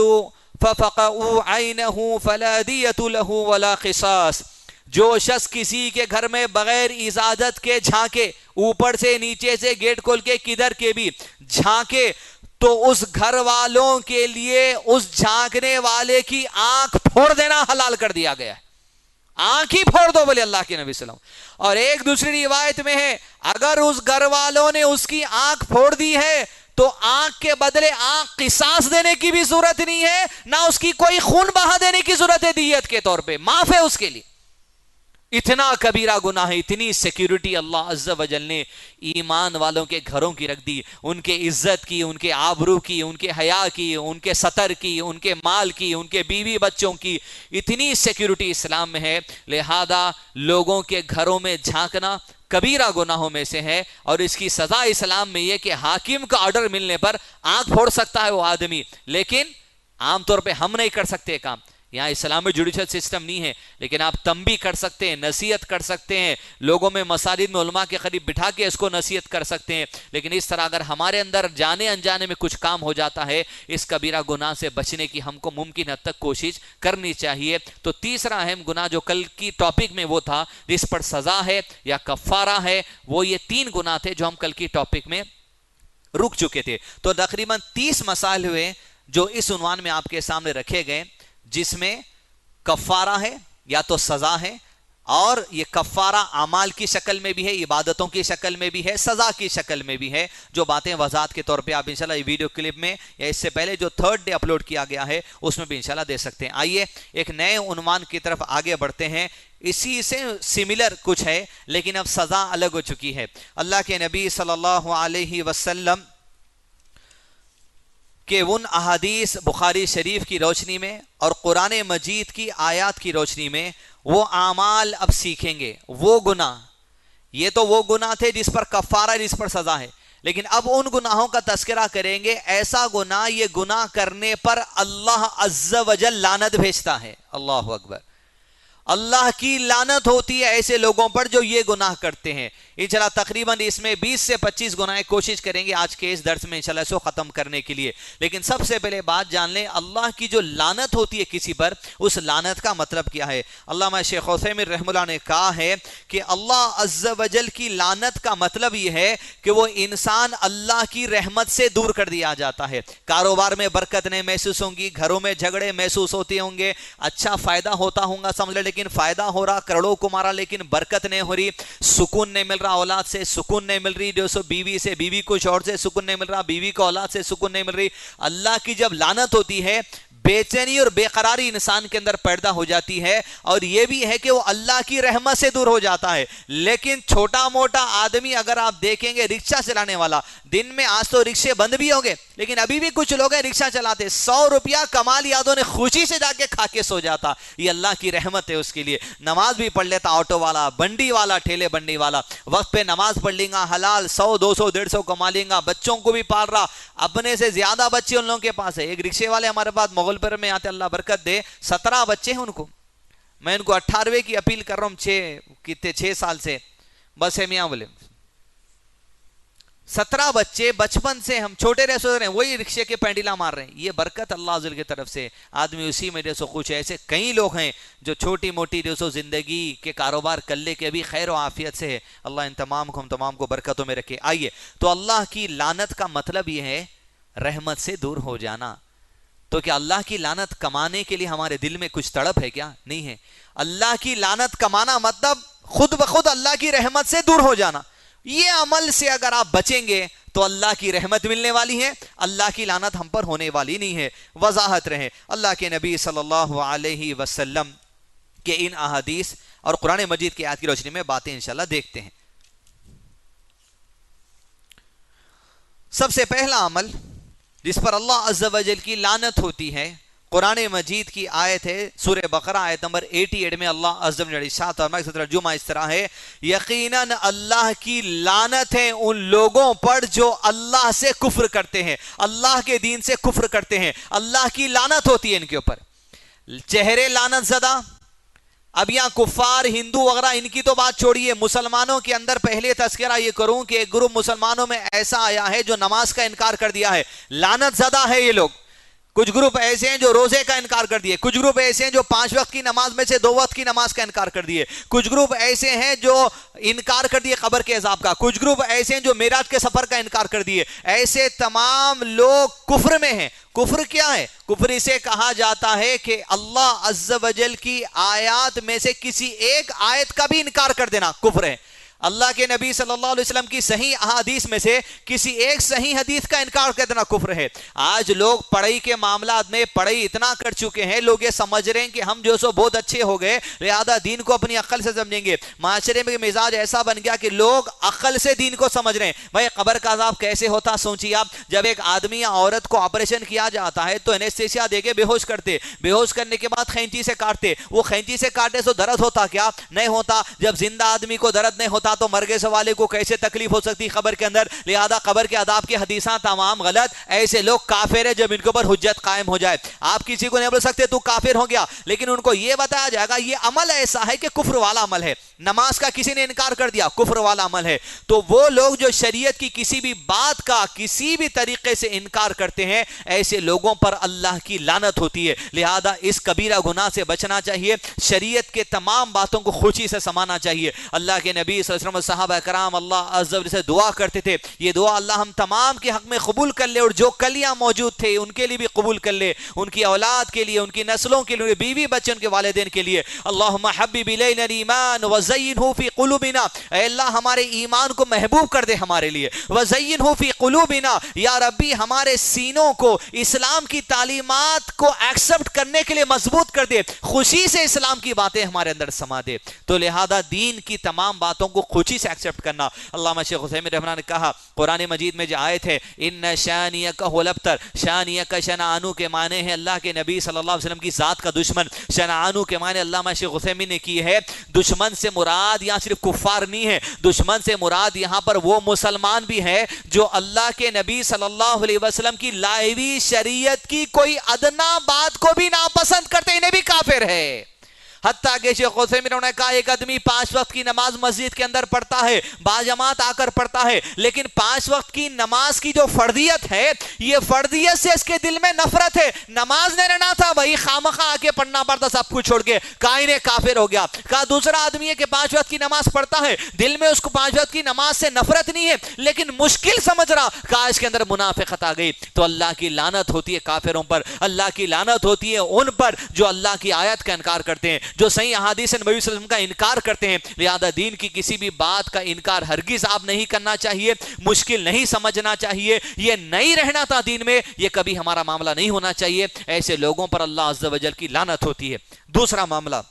S2: ففقعوا عینہ فلا دیت له ولا قصاص۔ جو شخص کسی کے گھر میں بغیر اجازت کے جھانکے، اوپر سے نیچے سے گیٹ کھول کے کدھر کے بھی جھانکے، تو اس گھر والوں کے لیے اس جھانکنے والے کی آنکھ پھوڑ دینا حلال کر دیا گیا ہے، آنکھ ہی پھوڑ دو بولے اللہ کے نبی صلی اللہ علیہ وسلم۔ اور ایک دوسری روایت میں ہے اگر اس گھر والوں نے اس کی آنکھ پھوڑ دی ہے تو آنکھ کے بدلے آنکھ قصاص دینے کی بھی ضرورت نہیں ہے، نہ اس کی کوئی خون بہا دینے کی ضرورت ہے، دیت کے طور پہ معاف ہے اس کے لیے۔ اتنا کبیرہ گناہ ہے، اتنی سیکیورٹی اللہ عز و جل نے ایمان والوں کے گھروں کی رکھ دی، ان کے عزت کی، ان کے آبرو کی، ان کے حیا کی، ان کے ستر کی، ان کے مال کی، ان کے بیوی بچوں کی، اتنی سیکیورٹی اسلام میں ہے۔ لہذا لوگوں کے گھروں میں جھانکنا کبیرہ گناہوں میں سے ہے، اور اس کی سزا اسلام میں یہ کہ حاکم کا آرڈر ملنے پر آنکھ پھوڑ سکتا ہے وہ آدمی، لیکن عام طور پہ ہم نہیں کر سکتے کام، یہاں اسلام میں جوڈیشل سسٹم نہیں ہے، لیکن آپ تنبیہ کر سکتے ہیں، نصیحت کر سکتے ہیں، لوگوں میں مساجد میں علماء کے قریب بٹھا کے اس کو نصیحت کر سکتے ہیں، لیکن اس طرح اگر ہمارے اندر جانے انجانے میں کچھ کام ہو جاتا ہے، اس کبیرہ گناہ سے بچنے کی ہم کو ممکن حد تک کوشش کرنی چاہیے۔ تو تیسرا اہم گناہ جو کل کی ٹاپک میں وہ تھا جس پر سزا ہے یا کفارہ ہے، وہ یہ 3 گناہ تھے جو ہم کل کی ٹاپک میں رک چکے تھے۔ تو تقریباً 30 مسائل ہوئے جو اس عنوان میں آپ کے سامنے رکھے گئے، جس میں کفارہ ہے یا تو سزا ہے، اور یہ کفارہ اعمال کی شکل میں بھی ہے، عبادتوں کی شکل میں بھی ہے، سزا کی شکل میں بھی ہے، جو باتیں وضاحت کے طور پہ آپ انشاءاللہ یہ ویڈیو کلپ میں یا اس سے پہلے جو 3rd ڈے اپلوڈ کیا گیا ہے اس میں بھی انشاءاللہ دے سکتے ہیں۔ آئیے ایک نئے عنوان کی طرف آگے بڑھتے ہیں، اسی سے سملر کچھ ہے لیکن اب سزا الگ ہو چکی ہے۔ اللہ کے نبی صلی اللہ علیہ وسلم کہ ان احادیث بخاری شریف کی روشنی میں اور قرآن مجید کی آیات کی روشنی میں وہ اعمال اب سیکھیں گے، وہ گناہ، یہ تو وہ گناہ تھے جس پر کفارہ، جس پر سزا ہے، لیکن اب ان گناہوں کا تذکرہ کریں گے، ایسا گناہ یہ گناہ کرنے پر اللہ عز و جل لعنت بھیجتا ہے۔ اللہ اکبر، اللہ کی لعنت ہوتی ہے ایسے لوگوں پر جو یہ گناہ کرتے ہیں۔ انشاءاللہ تقریباً اس میں 20 سے 25 گناہیں کوشش کریں گے آج کے اس درس میں انشاءاللہ اس کو ختم کرنے کے لیے. لیکن سب سے پہلے بات جان لیں اللہ کی جو لعنت ہوتی ہے کسی پر, اس لعنت کا مطلب کیا ہے. علامہ شیخ عثیمین رحمہ اللہ نے کہا ہے کہ اللہ عز و جل کی لعنت کا مطلب یہ ہے کہ وہ انسان اللہ کی رحمت سے دور کر دیا جاتا ہے. کاروبار میں برکت نہیں محسوس ہوں گی, گھروں میں جھگڑے محسوس ہوتے ہوں گے, اچھا فائدہ ہوتا ہوگا سمجھ لے, لیکن فائدہ ہو رہا کروڑوں کو مارا لیکن برکت نہیں ہو رہی, سکون نہیں مل رہا, اولاد سے سکون نہیں مل رہی, جو سو بیوی سے, بیوی کو شوہر سے سکون نہیں مل رہا, بیوی کو اولاد سے سکون نہیں مل رہی. اللہ کی جب لعنت ہوتی ہے بے چینی اور بے قراری انسان کے اندر پیدا ہو جاتی ہے, اور یہ بھی ہے کہ وہ اللہ کی رحمت سے دور ہو جاتا ہے. لیکن چھوٹا موٹا آدمی اگر آپ دیکھیں گے رکشہ چلانے والا, دن میں آج تو رکشے بند بھی ہو گئے لیکن ابھی بھی کچھ لوگ ہیں رکشہ چلاتے, 100 روپیہ کما لیا تو نے خوشی سے جا کے کھا کے سو جاتا, یہ اللہ کی رحمت ہے اس کے لیے. نماز بھی پڑھ لیتا آٹو والا, بنڈی والا, ٹھیلے بنڈی والا, وقت پہ نماز پڑھ لیں گا, حلال 100 200 150 کما لیں گا, بچوں کو بھی پال رہا, اپنے سے زیادہ بچے ان لوگوں کے پاس ہے. ایک رکشے والے ہمارے پاس مغل پر میں آتے, اللہ برکت دے, 17 بچے ہیں ان کو. میں ان کو 18ویں کی اپیل کر رہا ہوں 6 سال سے, بس ہے میاں بولے 17 بچے بچپن سے ہم چھوٹے رہ سو رہے ہیں وہی رکشے کے پینڈیلا مار رہے ہیں. یہ برکت اللہ عزوجل کی طرف سے, آدمی اسی میں جو سو خوش ہے. ایسے کئی لوگ ہیں جو چھوٹی موٹی جو سو زندگی کے کاروبار کر لے کے ابھی خیر و عافیت سے ہے. اللہ ان ہم تمام کو برکتوں میں رکھے. آئیے, تو اللہ کی لعنت کا مطلب یہ ہے رحمت سے دور ہو جانا. تو کیا اللہ کی لعنت کمانے کے لیے ہمارے دل میں کچھ تڑپ ہے کیا؟ نہیں ہے. اللہ کی لعنت کمانا مطلب خود بخود اللہ کی رحمت سے دور ہو جانا. یہ عمل سے اگر آپ بچیں گے تو اللہ کی رحمت ملنے والی ہے, اللہ کی لعنت ہم پر ہونے والی نہیں ہے. وضاحت رہے اللہ کے نبی صلی اللہ علیہ وسلم کے ان احادیث اور قرآن مجید کی آیات کی روشنی میں باتیں انشاءاللہ دیکھتے ہیں. سب سے پہلا عمل جس پر اللہ عز و جل کی لعنت ہوتی ہے, قرآن مجید کی آیت ہے سورہ بقرہ آیت نمبر 88 میں اللہ عز و جل ارشاد فرمایا, ترجمہ اس طرح ہے, یقیناً اللہ کی لعنت ہے ان لوگوں پر جو اللہ سے کفر کرتے ہیں, اللہ کے دین سے کفر کرتے ہیں. اللہ کی لعنت ہوتی ہے ان کے اوپر. چہرے لعنت زدہ, اب یہاں کفار ہندو وغیرہ ان کی تو بات چھوڑیے, مسلمانوں کے اندر پہلے تذکرہ یہ کروں کہ ایک گروپ مسلمانوں میں ایسا آیا ہے جو نماز کا انکار کر دیا ہے, لعنت زدہ ہے یہ لوگ. کچھ گروپ ایسے ہیں جو روزے کا انکار کر دیے, کچھ گروپ ایسے ہیں جو 5 وقت کی نماز میں سے 2 وقت کی نماز کا انکار کر دیے, کچھ گروپ ایسے ہیں جو انکار کر دیے قبر کے عذاب کا, کچھ گروپ ایسے ہیں جو معراج کے سفر کا انکار کر دیے. ایسے تمام لوگ کفر میں ہیں. کفر کیا ہے؟ کفر اسے کہا جاتا ہے کہ اللہ عز و جل کی آیات میں سے کسی ایک آیت کا بھی انکار کر دینا کفر ہے. اللہ کے نبی صلی اللہ علیہ وسلم کی صحیح احادیث میں سے کسی ایک صحیح حدیث کا انکار کر دینا کفر ہے. آج لوگ پڑھائی کے معاملات میں پڑھائی اتنا کر چکے ہیں, لوگ یہ سمجھ رہے ہیں کہ ہم جو سو بہت اچھے ہو گئے لہذا دین کو اپنی عقل سے سمجھیں گے. معاشرے میں مزاج ایسا بن گیا کہ لوگ عقل سے دین کو سمجھ رہے ہیں. بھائی قبر کا عذاب کیسے ہوتا سوچیے آپ, جب ایک آدمی یا عورت کو آپریشن کیا جاتا ہے تو انیستھیسیا دے کے بے ہوش کرتے, بے ہوش کرنے کے بعد خینچی سے کاٹتے. وہ خینچی سے کاٹنے سے درد ہوتا کیا؟ نہیں ہوتا. جب زندہ آدمی کو درد نہیں ہوتا تو مرگے سے والے کو کیسے تکلیف ہو سکتی قبر کے اندر؟ لہذا قبر کے عذاب کی حدیثاں تمام غلط. ایسے لوگ کافر ہیں جب ان کے اوپر حجت قائم ہو جائے. آپ کسی کو نہیں بول سکتے تو کافر ہو گیا, لیکن ان کو یہ بتایا جائے گا یہ عمل ایسا ہے کہ کفر والا عمل ہے. نماز کا کسی نے انکار کر دیا, کفر والا عمل ہے. تو وہ لوگ جو شریعت کی کسی بھی بات کا کسی بھی طریقے سے انکار کرتے ہیں, ایسے لوگوں پر اللہ کی لعنت ہوتی ہے. لہذا اس کبیرہ گناہ سے بچنا چاہیے, شریعت کے تمام باتوں کو خوشی سے سمانا چاہیے. اللہ کے نبی صلی اللہ علیہ وسلم صحابہ کرام اللہ عز و جل سے دعا کرتے تھے, یہ دعا اللہ ہم تمام کے حق میں قبول کر لے, اور جو کلیاں موجود تھے ان کے لیے بھی قبول کر لے, ان کی اولاد کے لیے, ان کی نسلوں کے لیے, بیوی بچے, ان کے والدین کے لیے. اللہم حبب الینا الایمان وزینہ فی قلوبنا, اے اللہ ہمارے ایمان کو محبوب کر دے ہمارے لیے. وزینہ فی قلوبنا, یا ربی ہمارے سینوں کو اسلام کی تعلیمات کو ایکسپٹ کرنے کے لیے مضبوط کر دے, خوشی سے اسلام کی باتیں ہمارے اندر سما دے. تو لہذا دین کی تمام باتوں کو خوشی سے ایکسپٹ کرنا. علامہ شیخ عثیمین رحمہ اللہ نے کہا قرآن مجید میں جو آیت ہے ان شانیک هو الابتر, شانیک شنعانو کے معنی ہے اللہ کے نبی صلی اللہ علیہ وسلم کی ذات کا دشمن. شنعانو کے معنی علامہ شیخ عثیمین نے کی ہے, دشمن سے مراد یہاں صرف کفار نہیں ہے, دشمن سے مراد یہاں پر وہ مسلمان بھی ہے جو اللہ کے نبی صلی اللہ علیہ وسلم کی لائی ہوئی شریعت کی کوئی ادنا بات کو بھی ناپسند کرتے, انہیں بھی کافر ہے. حتیٰ کہ شیخ عثیمین نے کہا ایک آدمی 5 وقت کی نماز مسجد کے اندر پڑھتا ہے، باجماعت آ کر پڑھتا ہے، لیکن 5 وقت کی نماز کی جو فردیت ہے، یہ فردیت سے اس کے دل میں نفرت ہے، نماز نہیں رہنا تھا، وہی خامخواہ آ کے پڑھنا پڑتا سب کچھ چھوڑ کے، کہا انہیں کافر ہو گیا۔ کہا دوسرا آدمی ہے کہ 5 وقت کی نماز پڑھتا ہے، دل میں اس کو 5 وقت کی نماز سے نفرت نہیں ہے لیکن مشکل سمجھ رہا، کہا اس کے اندر منافقت آ گئی۔ تو اللہ کی لعنت ہوتی ہے کافروں پر، اللہ کی لعنت ہوتی ہے ان پر جو اللہ کی آیت کا انکار کرتے ہیں، جو صحیح احادیث نبی صلی اللہ علیہ وسلم کا انکار کرتے ہیں۔ لہذا دین کی کسی بھی بات کا انکار ہرگز آپ نہیں کرنا چاہیے، مشکل نہیں سمجھنا چاہیے، یہ نہیں رہنا تھا دین میں، یہ کبھی ہمارا معاملہ نہیں ہونا چاہیے۔ ایسے لوگوں پر اللہ عز و جل کی لعنت ہوتی ہے۔ دوسرا معاملہ،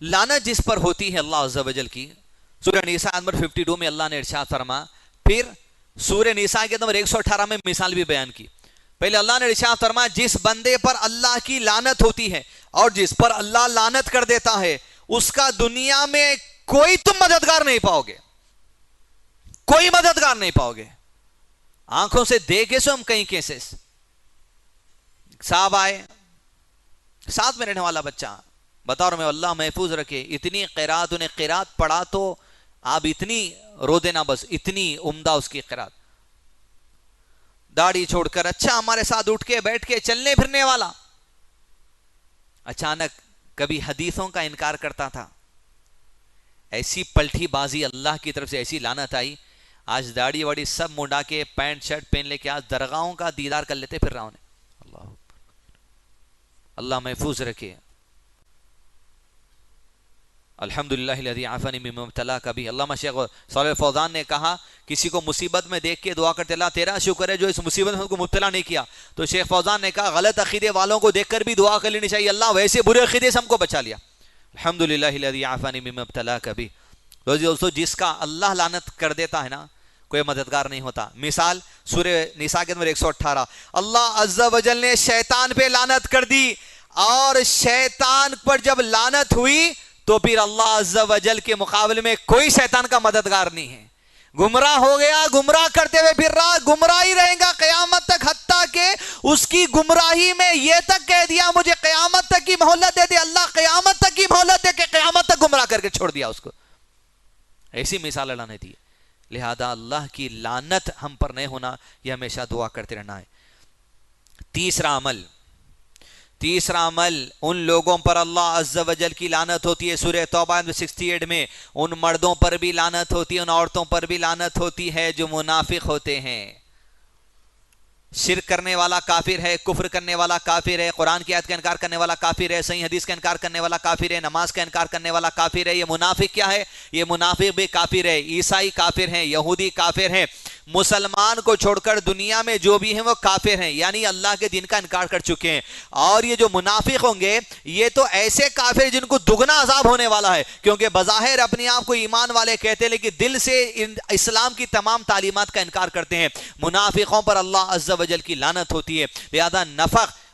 S2: لعنت جس پر ہوتی ہے اللہ عز و جل کی، سورہ نساء نمبر 52 میں اللہ نے ارشاد فرما، پھر سورہ نساء کے نمبر 118 میں مثال بھی بیان کی۔ پہلے اللہ نے ارشاد فرما جس بندے پر اللہ کی لعنت ہوتی ہے اور جس پر اللہ لعنت کر دیتا ہے اس کا دنیا میں کوئی تم مددگار نہیں پاؤ گے، کوئی مددگار نہیں پاؤ گے۔ آنکھوں سے دیکھے سو ہم کہیں کیسے صاحب آئے، ساتھ میں رہنے والا بچہ بتا رہا میں اللہ محفوظ رکھے، اتنی قرات انہیں قرات پڑھا تو آپ اتنی رو دینا، بس اتنی عمدہ اس کی قرات، داڑھی چھوڑ کر اچھا ہمارے ساتھ اٹھ کے بیٹھ کے چلنے پھرنے والا، اچانک کبھی حدیثوں کا انکار کرتا تھا، ایسی پلٹی بازی اللہ کی طرف سے ایسی لعنت آئی، آج داڑھی واڑی سب منڈا کے پینٹ شرٹ پہن لے کے آج درگاہوں کا دیدار کر لیتے پھر رہا انہیں۔ اللہ محفوظ رکھے۔ الحمدللہ الذی عافانی مما ابتلاک بھی۔ علامہ شیخ صالح فوزان نے کہا کسی کو مصیبت میں دیکھ کے دعا کرتے اللہ تیرا شکر ہے جو اس مصیبت میں کو مبتلا نہیں کیا، تو شیخ فوزان نے کہا غلط عقیدے والوں کو دیکھ کر بھی دعا کر لینی چاہیے، اللہ ویسے برے عقیدے سے ہم کو بچا لیا۔ الحمدللہ الذی عافانی مما ابتلاک بھی۔ دوستو جس کا اللہ لعنت کر دیتا ہے نا کوئی مددگار نہیں ہوتا۔ مثال سورہ نساء کے نمبر 118، اللہ عز و جل نے شیطان پہ لعنت کر دی، اور شیطان پر جب لعنت ہوئی تو پھر اللہ عز و جل کے مقابلے میں کوئی شیطان کا مددگار نہیں ہے، گمراہ ہو گیا، گمراہ کرتے ہوئے پھر رہا، گمراہ ہی رہے گا قیامت تک، حتیٰ کہ اس کی گمراہی میں یہ تک کہہ دیا مجھے قیامت تک کی مہلت دے دے، اللہ قیامت تک کی مہلت دے کے قیامت تک گمراہ کر کے چھوڑ دیا اس کو۔ ایسی مثال اللہ نے دی۔ لہذا اللہ کی لعنت ہم پر نہیں ہونا، یہ ہمیشہ دعا کرتے رہنا ہے۔ تیسرا عمل ان لوگوں پر اللہ عز و جل کی لعنت ہوتی ہے، سورہ توبہ 68 میں ان مردوں پر بھی لعنت ہوتی ہے، ان عورتوں پر بھی لعنت ہوتی ہے جو منافق ہوتے ہیں۔ شرک کرنے والا کافر ہے، کفر کرنے والا کافر ہے، قرآن کی آیت کا انکار کرنے والا کافر ہے، صحیح حدیث کا انکار کرنے والا کافر ہے، نماز کا انکار کرنے والا کافر ہے۔ یہ منافق کیا ہے؟ یہ منافق بھی کافر ہے، عیسائی کافر ہیں، یہودی کافر ہیں، مسلمان کو چھوڑ کر دنیا میں جو بھی ہیں وہ کافر ہیں، یعنی اللہ کے دین کا انکار کر چکے ہیں۔ اور یہ جو منافق ہوں گے یہ تو ایسے کافر ہیں جن کو دگنا عذاب ہونے والا ہے، کیونکہ بظاہر اپنے آپ کو ایمان والے کہتے ہیں لیکن دل سے اسلام کی تمام تعلیمات کا انکار کرتے ہیں۔ منافقوں پر اللہ عز و جل کی لعنت ہوتی ہے۔ لہذا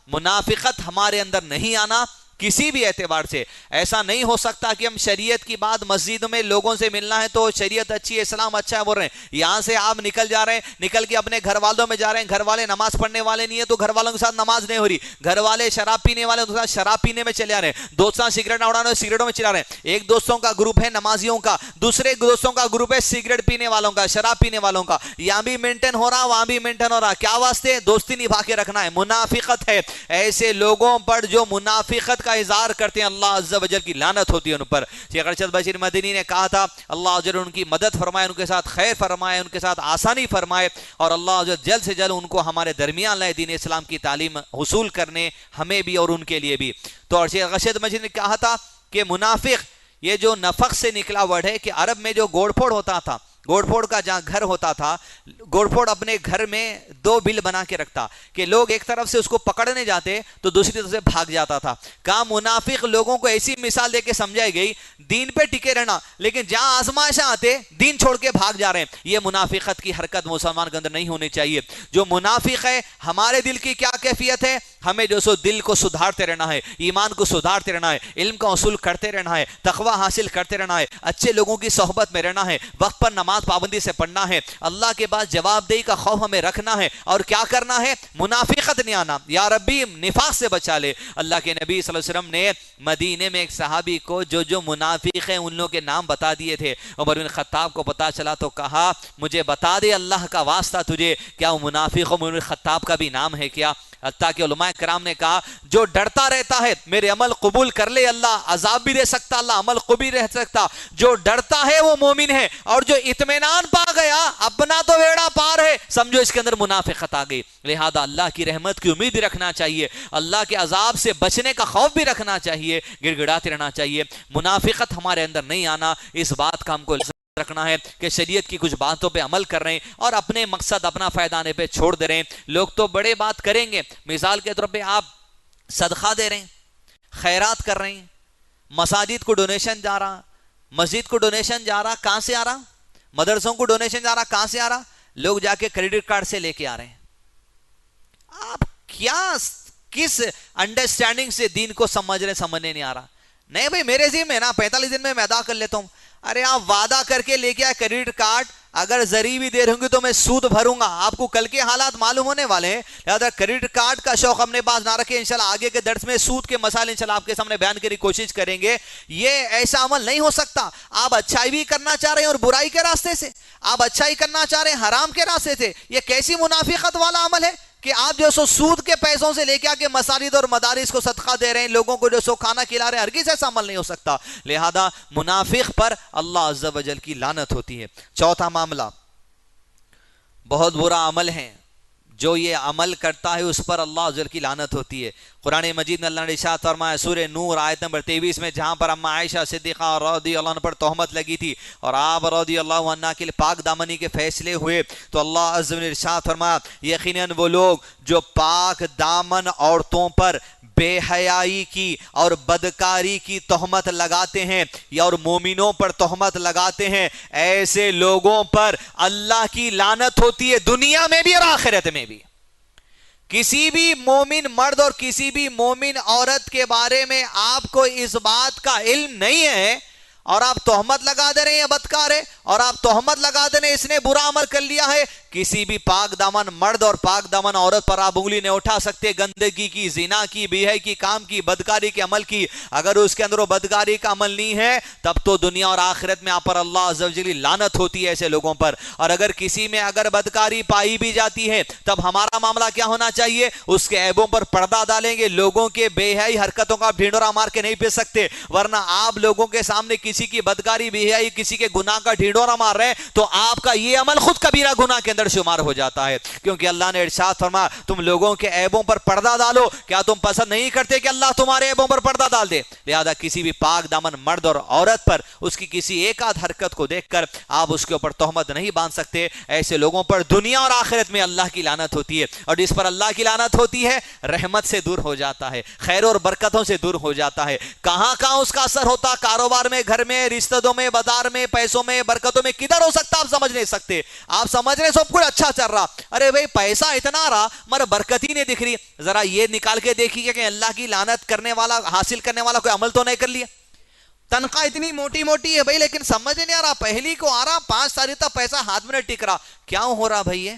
S2: منافقت ہمارے اندر نہیں آنا کسی بھی اعتبار سے۔ ایسا نہیں ہو سکتا کہ ہم شریعت کی بات مسجد میں لوگوں سے ملنا ہے تو شریعت اچھی ہے، اسلام اچھا ہے بول رہے ہیں، یہاں سے آپ نکل جا رہے ہیں، نکل کے اپنے گھر والوں میں جا رہے ہیں، گھر والے نماز پڑھنے والے نہیں ہیں تو گھر والوں کے ساتھ نماز نہیں ہو رہی، گھر والے شراب پینے والے کے ساتھ شراب پینے میں چلے آ رہے ہیں، دوستوں سگریٹ اڑانے سگریٹوں میں چلا رہے ہیں۔ ایک دوستوں کا گروپ ہے نمازیوں کا، دوسرے دوستوں کا گروپ ہے سگریٹ پینے والوں کا، شراب پینے والوں کا، یہاں بھی مینٹین ہو رہا وہاں بھی مینٹین ہو رہا، کیا واسطے؟ دوستی نبھا کے رکھنا ہے۔ منافقت ہے، ایسے لوگوں پر جو منافقت کا اظہار کرتے ہیں اللہ عز و جل کی لعنت ہوتی ہے ان پر۔ شیخ ارشد بشیر مدنی نے کہا تھا اللہ عز و جل ان کی مدد فرمائے، ان کے ساتھ خیر فرمائے، ان کے ساتھ آسانی فرمائے، اور اللہ عز و جل جلد سے جلد ان کو ہمارے درمیان لائے دین اسلام کی تعلیم حصول کرنے، ہمیں بھی اور ان کے لیے بھی۔ تو شیخ ارشد بشیر نے کہا تھا کہ منافق یہ جو نفق سے نکلا ورڈ ہے کہ عرب میں جو گوڑ پھوڑ ہوتا تھا گوڑ پھوڑ کا جہاں گھر ہوتا تھا، گوڑ پھوڑ اپنے گھر میں 2 بل بنا کے رکھتا کہ لوگ ایک طرف سے اس کو پکڑنے جاتے تو دوسری طرف سے بھاگ جاتا تھا. کہا منافق لوگوں کو ایسی مثال دے کے سمجھائی گئی دین پہ ٹکے رہنا، لیکن جہاں آزمائشاں آتے دین چھوڑ کے بھاگ جا رہے ہیں. یہ منافقت کی حرکت مسلمان کے اندر نہیں ہونی چاہیے. جو منافق ہے ہمارے دل کی کیا کیفیت ہے؟ ہمیں جو سو دل کو سدھارتے رہنا ہے، ایمان کو سدھارتے رہنا ہے، علم کا حصول کرتے رہنا ہے، تقوی حاصل کرتے رہنا ہے، اچھے لوگوں کی صحبت میں رہنا ہے، وقت پر نماز پابندی سے پڑھنا ہے، اللہ کے بعد جواب دہی کا خوف ہمیں رکھنا ہے، اور کیا کرنا ہے؟ منافقت نہیں آنا. یا ربی نفاق سے بچا لے. اللہ کے نبی صلی اللہ علیہ وسلم نے مدینے میں ایک صحابی کو جو منافق ہیں ان لوگوں کے نام بتا دیے تھے. عمر بن خطاب کو پتا چلا تو کہا مجھے بتا دے اللہ کا واسطہ تجھے کیا وہ منافق عمر بن خطاب کا بھی نام ہے کیا؟ حتیٰ کہ علماء کرام نے کہا جو ڈرتا رہتا ہے میرے عمل قبول کر لے اللہ عذاب بھی دے سکتا، اللہ عمل قبول رہ سکتا. جو ڈرتا ہے وہ مومن ہے، اور جو اطمینان پا گیا اپنا تو بیڑا پار ہے، سمجھو اس کے اندر منافقت آ گئی. لہذا اللہ کی رحمت کی امید رکھنا چاہیے، اللہ کے عذاب سے بچنے کا خوف بھی رکھنا چاہیے، گڑ گڑاتے رہنا چاہیے. منافقت ہمارے اندر نہیں آنا، اس بات کا ہم کو رکھنا ہے کہ شریعت کی کچھ باتوں پہ عمل کر رہے ہیں اور اپنے مقصد اپنا فائدہ آنے پہ چھوڑ دے رہے ہیں. لوگ تو بڑے بات کریں گے، مثال کے طور پہ آپ صدقہ دے رہے ہیں، خیرات کر رہے ہیں، مساجد کو ڈونیشن جا رہا، مسجد کو ڈونیشن جا رہا، کہاں سے آ رہا؟ مدرسوں کو ڈونیشن جا رہا، کہاں سے آ رہا؟ لوگ جا کے کریڈٹ کارڈ سے لے کے آ رہے ہیں. آپ کیا کس انڈرسٹینڈنگ سے دین کو سمجھنے نہیں آ رہا؟ نہیں بھائی میرے ذمہ ہے نا، 45 دن میں ادا کر لیتا ہوں. ارے آپ وعدہ کر کے لے کے آئے کریڈٹ کارڈ، اگر زری بھی دیر ہوں گی تو میں سود بھروں گا. آپ کو کل کے حالات معلوم ہونے والے ہیں، لہذا کریڈٹ کارڈ کا شوق ہم نے باز نہ رکھے. انشاءاللہ آگے کے درس میں سود کے مسائل انشاءاللہ آپ کے سامنے بیان کرنے کی کوشش کریں گے. یہ ایسا عمل نہیں ہو سکتا. آپ اچھائی بھی کرنا چاہ رہے ہیں اور برائی کے راستے سے، آپ اچھائی کرنا چاہ رہے ہیں حرام کے راستے سے. یہ کیسی منافقت والا عمل ہے کہ آپ جو سو سود کے پیسوں سے لے کے آکے مساجد اور مدارس کو صدقہ دے رہے ہیں، لوگوں کو جو سو کھانا کھلا رہے ہیں. ہرگز ایسا عمل نہیں ہو سکتا. لہذا منافق پر اللہ عز و جل کی لعنت ہوتی ہے. چوتھا معاملہ، بہت برا عمل ہے، جو یہ عمل کرتا ہے اس پر اللہ عز و جل کی لعنت ہوتی ہے. قرآن مجید میں اللہ نے ارشاد فرمایا سورہ نور آیت نمبر 23 میں، جہاں پر اما عائشہ صدیقہ رضی اللہ عنہ پر تہمت لگی تھی اور آپ رضی اللہ عنہ کے لیے پاک دامنی کے فیصلے ہوئے، تو اللہ عز و جل نے ارشاد فرمایا یقیناً وہ لوگ جو پاک دامن عورتوں پر بے حیائی کی اور بدکاری کی تہمت لگاتے ہیں یا اور مومنوں پر تہمت لگاتے ہیں، ایسے لوگوں پر اللہ کی لعنت ہوتی ہے، دنیا میں بھی اور آخرت میں بھی. کسی بھی مومن مرد اور کسی بھی مومن عورت کے بارے میں آپ کو اس بات کا علم نہیں ہے اور آپ تہمت لگا دے رہے ہیں بدکار ہے، اور آپ تہمت لگا دے رہے ہیں اس نے برا عمل کر لیا ہے، کسی بھی پاک دامن مرد اور پاک دامن عورت پر آپ انگلی نہیں اٹھا سکتے. گندگی کی، زنا کی، بے حیائی کی کام کی، بدکاری کے عمل کی، اگر اس کے اندر وہ بدکاری کا عمل نہیں ہے تب تو دنیا اور آخرت میں آپ پر اللہ عز و جل لعنت ہوتی ہے ایسے لوگوں پر. اور اگر کسی میں اگر بدکاری پائی بھی جاتی ہے تب ہمارا معاملہ کیا ہونا چاہیے؟ اس کے عیبوں پر پردہ ڈالیں گے. لوگوں کے بے حیائی حرکتوں کا ڈھینڈورا مار کے نہیں پی سکتے، ورنہ آپ لوگوں کے سامنے کسی کی بدکاری، بے حیائی، کسی کے گناہ کا ڈھینڈورا مار رہے ہیں تو آپ کا یہ عمل خود کبیرہ گناہ کے اندر شمار ہو جاتا ہے. کیونکہ اللہ نے ارشاد فرمایا تم لوگوں کے عیبوں پر پردہ ڈالو. کیا تم پسند نہیں کرتے کہ اللہ تمہارے عیبوں پر پردہ ڈال دے؟ لہذا کسی بھی پاک دامن مرد اور عورت پر اس کی کسی ایک آدھ حرکت کو دیکھ کر آپ اس کے اوپر تہمت نہیں باندھ سکتے. ایسے لوگوں پر دنیا اور آخرت میں اللہ کی لعنت ہوتی ہے، اور جس پر اللہ کی لعنت ہوتی ہے رحمت سے دور ہو جاتا ہے، خیر اور برکتوں سے دور ہو جاتا ہے. کہاں کہاں اس کا اثر ہوتا؟ کاروبار میں، گھر میں، رشتہ داروں میں، بازار میں، پیسوں میں، برکتوں میں. کدھر ہو سکتا آپ سمجھ نہیں سکتے. آپ سمجھ رہے سب کچھ اچھا چل رہا، ارے بھائی پیسہ اتنا رہا مگر برکت ہی نہیں دکھ رہی. ذرا یہ نکال کے دیکھیے کہ اللہ کی لعنت کرنے والا، حاصل کرنے والا کوئی عمل تو نہیں کر لیا. تنخواہ اتنی موٹی موٹی ہے بھائی لیکن سمجھ نہیں آ رہا، پہلی کو آ رہا 5 تاریخ تک پیسہ ہاتھ میں نہیں ٹک رہا. کیا ہو رہا بھائی؟ ہے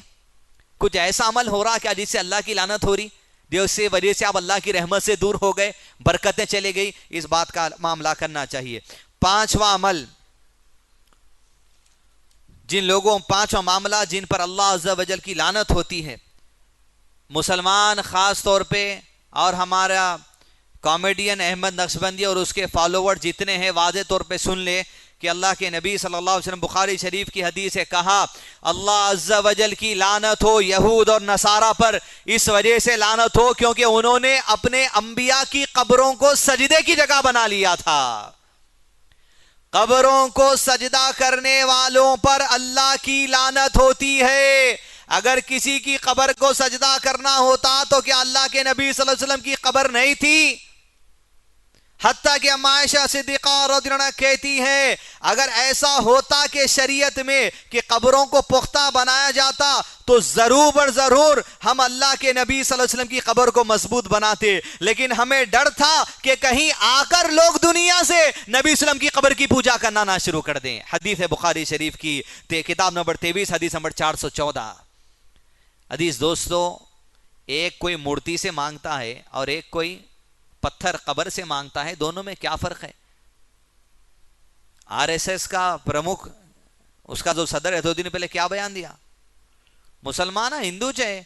S2: کچھ ایسا عمل ہو رہا کیا جس سے اللہ کی لعنت ہو رہی؟ جو اس سے وجہ سے آپ اللہ کی رحمت سے دور ہو گئے، برکتیں چلے گئی. اس بات کا معاملہ کرنا چاہیے. پانچواں عمل پانچواں معاملہ جن پر اللہ عز و جل کی لعنت ہوتی ہے، مسلمان خاص طور پہ اور ہمارا کامیڈین احمد نقشبندی اور اس کے فالوور جتنے ہیں واضح طور پہ سن لے کہ اللہ کے نبی صلی اللہ علیہ وسلم بخاری شریف کی حدیث ہے، کہا اللہ عز و جل کی لعنت ہو یہود اور نصارہ پر. اس وجہ سے لعنت ہو کیونکہ انہوں نے اپنے انبیاء کی قبروں کو سجدے کی جگہ بنا لیا تھا. قبروں کو سجدہ کرنے والوں پر اللہ کی لعنت ہوتی ہے۔ اگر کسی کی قبر کو سجدہ کرنا ہوتا تو کیا اللہ کے نبی صلی اللہ علیہ وسلم کی قبر نہیں تھی؟ حتیٰ کہ اما عائشہ صدیقہ رضی اللہ عنہا کہتی ہے اگر ایسا ہوتا کہ شریعت میں کہ قبروں کو پختہ بنایا جاتا تو ضرور ہم اللہ کے نبی صلی اللہ علیہ وسلم کی قبر کو مضبوط بناتے، لیکن ہمیں ڈر تھا کہ کہیں آ کر لوگ دنیا سے نبی صلی اللہ علیہ وسلم کی قبر کی پوجا کرنا نہ شروع کر دیں۔ حدیث بخاری شریف کی کتاب نمبر 23 حدیث نمبر 414۔ حدیث دوستو، ایک کوئی مورتی سے مانگتا ہے اور ایک کوئی پتھر قبر سے مانگتا ہے، دونوں میں کیا فرق ہے؟ آر ایس ایس کا پرمکھ، اس کا جو صدر ہے 2 دن پہلے کیا بیان دیا؟ مسلمان ہندو چاہے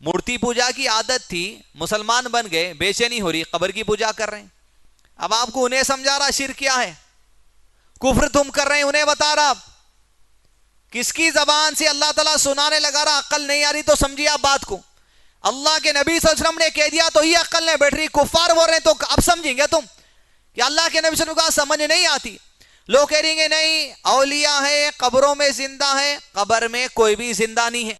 S2: مورتی پوجا کی عادت تھی، مسلمان بن گئے، بے چینی ہو رہی، قبر کی پوجا کر رہے ہیں۔ اب آپ کو انہیں سمجھا رہا شرک کیا ہے، کفر تم کر رہے ہیں، انہیں بتا رہا کس کی زبان سے اللہ تعالیٰ سنانے لگا رہا، عقل نہیں آ رہی تو سمجھیے آپ بات کو۔ اللہ کے نبی صلی اللہ علیہ وسلم نے کہہ دیا تو یہ عقل نہیں بیٹھ رہی، کفار بول رہے ہیں تو اب سمجھیں گے تم کہ اللہ کے نبی صلی اللہ علیہ وسلم کا سمجھ نہیں آتی؟ لوگ کہہ رہیں گے نہیں اولیاء ہے قبروں میں زندہ ہے، قبر میں کوئی بھی زندہ نہیں ہے۔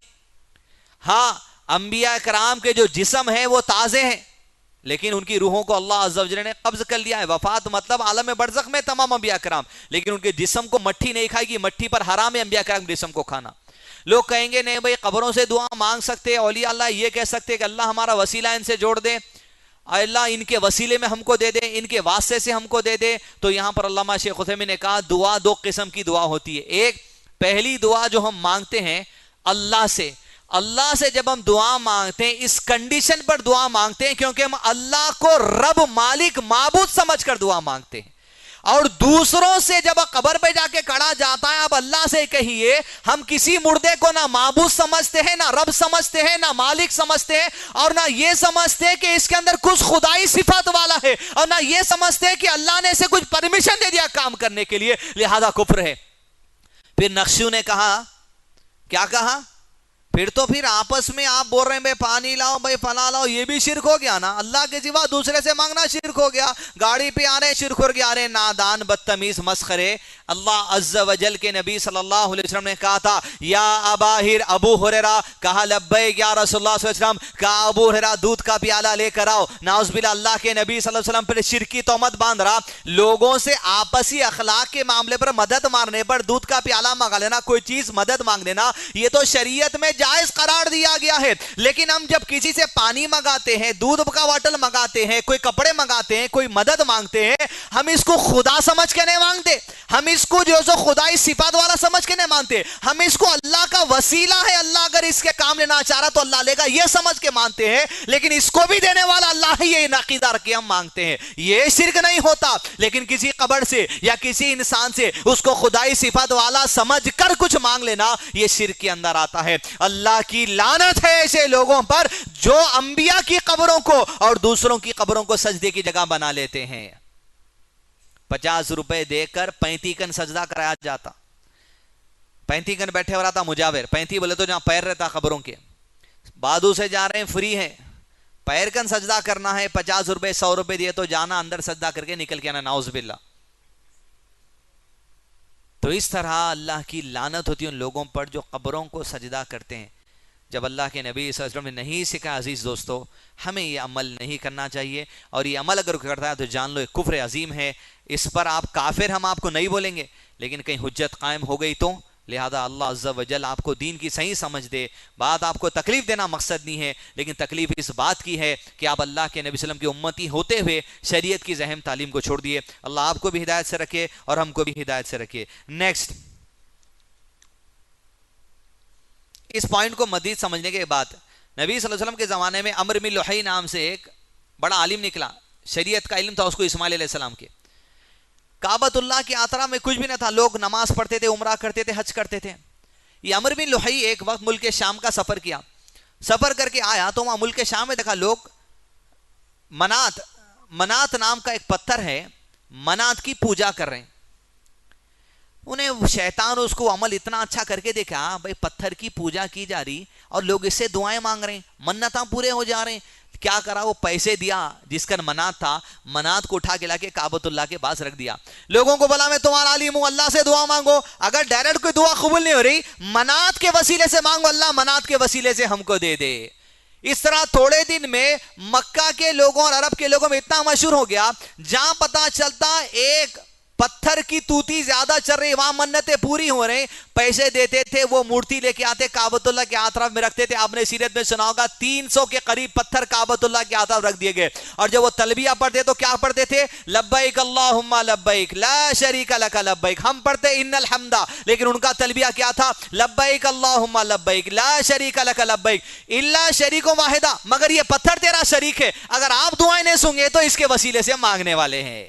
S2: ہاں انبیاء کرام کے جو جسم ہیں وہ تازے ہیں، لیکن ان کی روحوں کو اللہ عز و جل نے قبض کر لیا ہے۔ وفات مطلب عالم برزخ میں تمام انبیاء کرام، لیکن ان کے جسم کو مٹھی نہیں کھائے گی، مٹھی پر حرام ہے انبیاء کرام کے جسم کو کھانا۔ لوگ کہیں گے نہیں بھائی قبروں سے دعا مانگ سکتے، اولیاء اللہ یہ کہہ سکتے کہ اللہ ہمارا وسیلہ ان سے جوڑ دے، اللہ ان کے وسیلے میں ہم کو دے دے، ان کے واسطے سے ہم کو دے دے۔ تو یہاں پر علامہ شیخ عثیمین نے کہا دعا 2 قسم کی دعا ہوتی ہے۔ ایک پہلی دعا جو ہم مانگتے ہیں اللہ سے جب ہم دعا مانگتے ہیں اس کنڈیشن پر دعا مانگتے ہیں کیونکہ ہم اللہ کو رب، مالک، معبود سمجھ کر دعا مانگتے ہیں۔ اور دوسروں سے جب قبر پہ جا کے کھڑا جاتا ہے اب اللہ سے کہیے، ہم کسی مردے کو نہ معبود سمجھتے ہیں، نہ رب سمجھتے ہیں، نہ مالک سمجھتے ہیں، اور نہ یہ سمجھتے ہیں کہ اس کے اندر کچھ خدائی صفات والا ہے، اور نہ یہ سمجھتے ہیں کہ اللہ نے اسے کچھ پرمیشن دے دیا کام کرنے کے لیے، لہذا کفر ہے۔ پھر نقشیوں نے کہا، کیا کہا؟ پھر تو پھر آپس میں آپ بول رہے ہیں بھائی پانی لاؤ، بھائی فلاں لاؤ، یہ بھی شرک ہو گیا نا، اللہ کے سوا دوسرے سے مانگنا شرک ہو گیا، گاڑی پہ آ رہے شرک ہو گیا، آ رہے نادان بدتمیز مسخرے۔ اللہ عز و جل کے نبی صلی اللہ علیہ وسلم نے کہا تھا یا اباہر، ابو ہریرہ، کہا لبیک یا رسول اللہ صلی اللہ علیہ وسلم، کہا ابو ہریرہ دودھ کا پیالہ لے کر آؤ۔ نعوذ باللہ، اللہ کے نبی صلی اللہ علیہ وسلم پر شرکی تہمت باندھ رہا، لوگوں سے آپسی اخلاق کے معاملے پر مدد مانگنے پر دودھ کا پیالہ منگا لینا، کوئی چیز مدد مانگ لینا، یہ تو شریعت میں جائز قرار دیا گیا ہے۔ لیکن ہم جب کسی سے پانی منگاتے ہیں، دودھ کا باٹل منگاتے ہیں، کوئی کپڑے منگاتے ہیں، کوئی مدد مانگتے ہیں، ہم اس کو خدا سمجھ کے نہیں مانگتے، ہم اس کو جو خدائی صفات والا سمجھ کے نہیں مانتے، ہم اس کو اللہ کا وسیلہ ہے، اللہ اگر اس کے کام لینا چاہ رہا تو اللہ لے گا، یہ سمجھ کے مانتے ہیں، لیکن اس کو بھی دینے والا اللہ ہی، یہ عقیدہ رکھ کے ہم مانگتے ہیں۔ یہ شرک نہیں ہوتا، لیکن کسی قبر سے یا کسی انسان سے اس کو خدائی صفات والا سمجھ کر کچھ مانگ لینا، یہ شرک کے اندر آتا ہے۔ اللہ کی لعنت ہے ایسے لوگوں پر جو انبیاء کی قبروں کو اور دوسروں کی قبروں کو سجدے کی جگہ بنا لیتے ہیں۔ 50 روپے دے کر 35 کن سجدہ کرایا جاتا، 35 کن بیٹھے ہو رہا تھا مجاور، 35 بولے تو جہاں پیر رہتا قبروں کے، بادو سے جا رہے ہیں فری ہے، پیر کن سجدہ کرنا ہے، 50 روپے 100 روپے دیے تو جانا اندر سجدہ کر کے نکل کے آنا، نعوذ باللہ۔ تو اس طرح اللہ کی لعنت ہوتی ہے ان لوگوں پر جو قبروں کو سجدہ کرتے ہیں۔ جب اللہ کے نبی صلی اللہ علیہ وسلم نے نہیں سکھا، عزیز دوستو، ہمیں یہ عمل نہیں کرنا چاہیے، اور یہ عمل اگر کرتا ہے تو جان لو ایک کفر عظیم ہے۔ اس پر آپ کافر ہم آپ کو نہیں بولیں گے، لیکن کہیں حجت قائم ہو گئی تو، لہذا اللہ عز و جل آپ کو دین کی صحیح سمجھ دے۔ بات آپ کو تکلیف دینا مقصد نہیں ہے، لیکن تکلیف اس بات کی ہے کہ آپ اللہ کے نبی صلی اللہ علیہ وسلم کی امتی ہوتے ہوئے شریعت کی ذہن تعلیم کو چھوڑ دیے۔ اللہ آپ کو بھی ہدایت سے رکھے اور ہم کو بھی ہدایت سے رکھے۔ نیکسٹ، اس پوائنٹ کو مزید سمجھنے کے بعد، نبی صلی اللہ علیہ وسلم کے زمانے میں عمرو بن لحی نام سے ایک بڑا عالم نکلا، شریعت کا علم تھا اس کو اسماعیل علیہ السلام کے۔ کعبۃ اللہ کے اطراف میں کچھ بھی نہ تھا، لوگ نماز پڑھتے تھے، عمرہ کرتے تھے، حج کرتے تھے۔ یہ عمرو بن لحی ایک وقت ملک شام کا سفر کیا، سفر کر کے آیا تو وہاں ملک شام میں دیکھا لوگ منات نام کا ایک پتھر ہے، منات کی پوجا کر رہے ہیں۔ انہیں شیطان اس کو عمل اتنا اچھا کر کے دیکھا بھائی پتھر کی پوجا کی جا رہی اور لوگ اس سے دعائیں مانگ رہے ہیں, منتاں پورے ہو جا رہے ہیں. کیا کرا, وہ پیسے دیا جس کا منات تھا, منات کو اٹھا کے لا کے کعبۃ اللہ کے پاس رکھ دیا. لوگوں کو بولا میں تمہارا عالم ہوں, اللہ سے دعا مانگو, اگر ڈائریکٹ کوئی دعا قبول نہیں ہو رہی منات کے وسیلے سے مانگو, اللہ منات کے وسیلے سے ہم کو دے دے. اس طرح تھوڑے دن میں مکہ کے لوگوں اور عرب کے لوگوں میں اتنا مشہور ہو گیا, جہاں پتا چلتا ایک پتھر کی توتی زیادہ چل رہی, وہاں منتیں پوری ہو رہے, پیسے دیتے تھے, وہ مورتی لے کے آتے کعبۃ اللہ کے اطراف میں رکھتے تھے. آپ نے سیرت میں سنا ہوگا 300 کے قریب پتھر کعبۃ اللہ کے اطراف رکھ دیے گئے, اور جب وہ تلبیہ پڑھتے تو کیا پڑھتے تھے, لبیک اللہم لبیک لا شریک لک لبیک. ہم پڑھتے ان الحمد, لیکن ان کا تلبیہ کیا تھا, لبیک اللہم لبیک لا شریک لک لبیک الا شریک واحدہ, مگر یہ پتھر تیرا شریک ہے, اگر آپ دعائیں نہیں سنگے تو اس کے وسیلے سے مانگنے والے ہیں.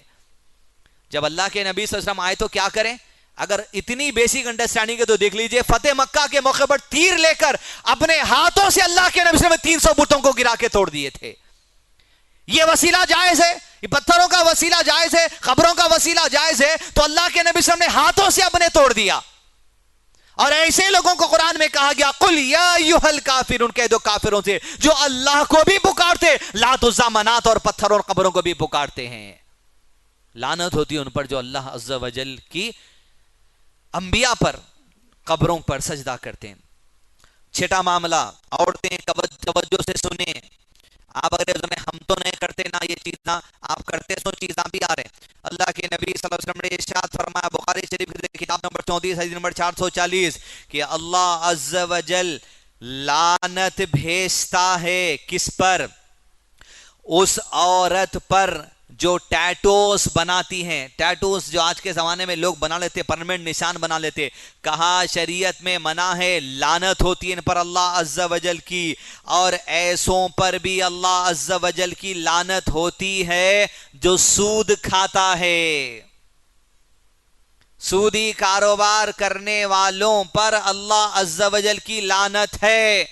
S2: جب اللہ کے نبی صلی اللہ علیہ وسلم آئے تو کیا کریں, اگر اتنی بیسک انڈرسٹینڈنگ ہے تو دیکھ لیجئے, فتح مکہ کے موقع پر تیر لے کر اپنے ہاتھوں سے اللہ کے نبی صلی اللہ علیہ وسلم 300 بتوں کو گرا کے توڑ دیے تھے. یہ وسیلہ جائز ہے, یہ پتھروں کا وسیلہ جائز ہے, قبروں کا وسیلہ جائز ہے, تو اللہ کے نبی صلی اللہ علیہ وسلم نے ہاتھوں سے اپنے توڑ دیا. اور ایسے لوگوں کو قرآن میں کہا گیا قل یا ایھا الکافرون, کہہ دو کافروں سے جو اللہ کو بھی پکارتے, لات عزا منات اور پتھروں اور قبروں کو بھی پکارتے ہیں. لعنت ہوتی ہے ان پر جو اللہ عز و جل کی انبیاء پر قبروں پر سجدہ کرتے ہیں. چھٹا معاملہ, عورتیں توجہ سے سنیں. آپ اگر ہم تو نہیں کرتے نا یہ چیز, نہ آپ کرتے سو چیزاں بھی آ رہے ہیں. اللہ کے نبی صلی اللہ علیہ وسلم نے ارشاد فرمایا بخاری شریف کتاب نمبر 34 حدیث نمبر 440 کہ اللہ عز و جل لعنت بھیجتا ہے کس پر, اس عورت پر جو ٹیٹوز بناتی ہیں. ٹیٹوز جو آج کے زمانے میں لوگ بنا لیتے, پرمنٹ نشان بنا لیتے, کہا شریعت میں منع ہے, لعنت ہوتی ہے ان پر اللہ عز و جل کی. اور ایسوں پر بھی اللہ عز و جل کی لعنت ہوتی ہے جو سود کھاتا ہے. سودی کاروبار کرنے والوں پر اللہ عز و جل کی لعنت ہے.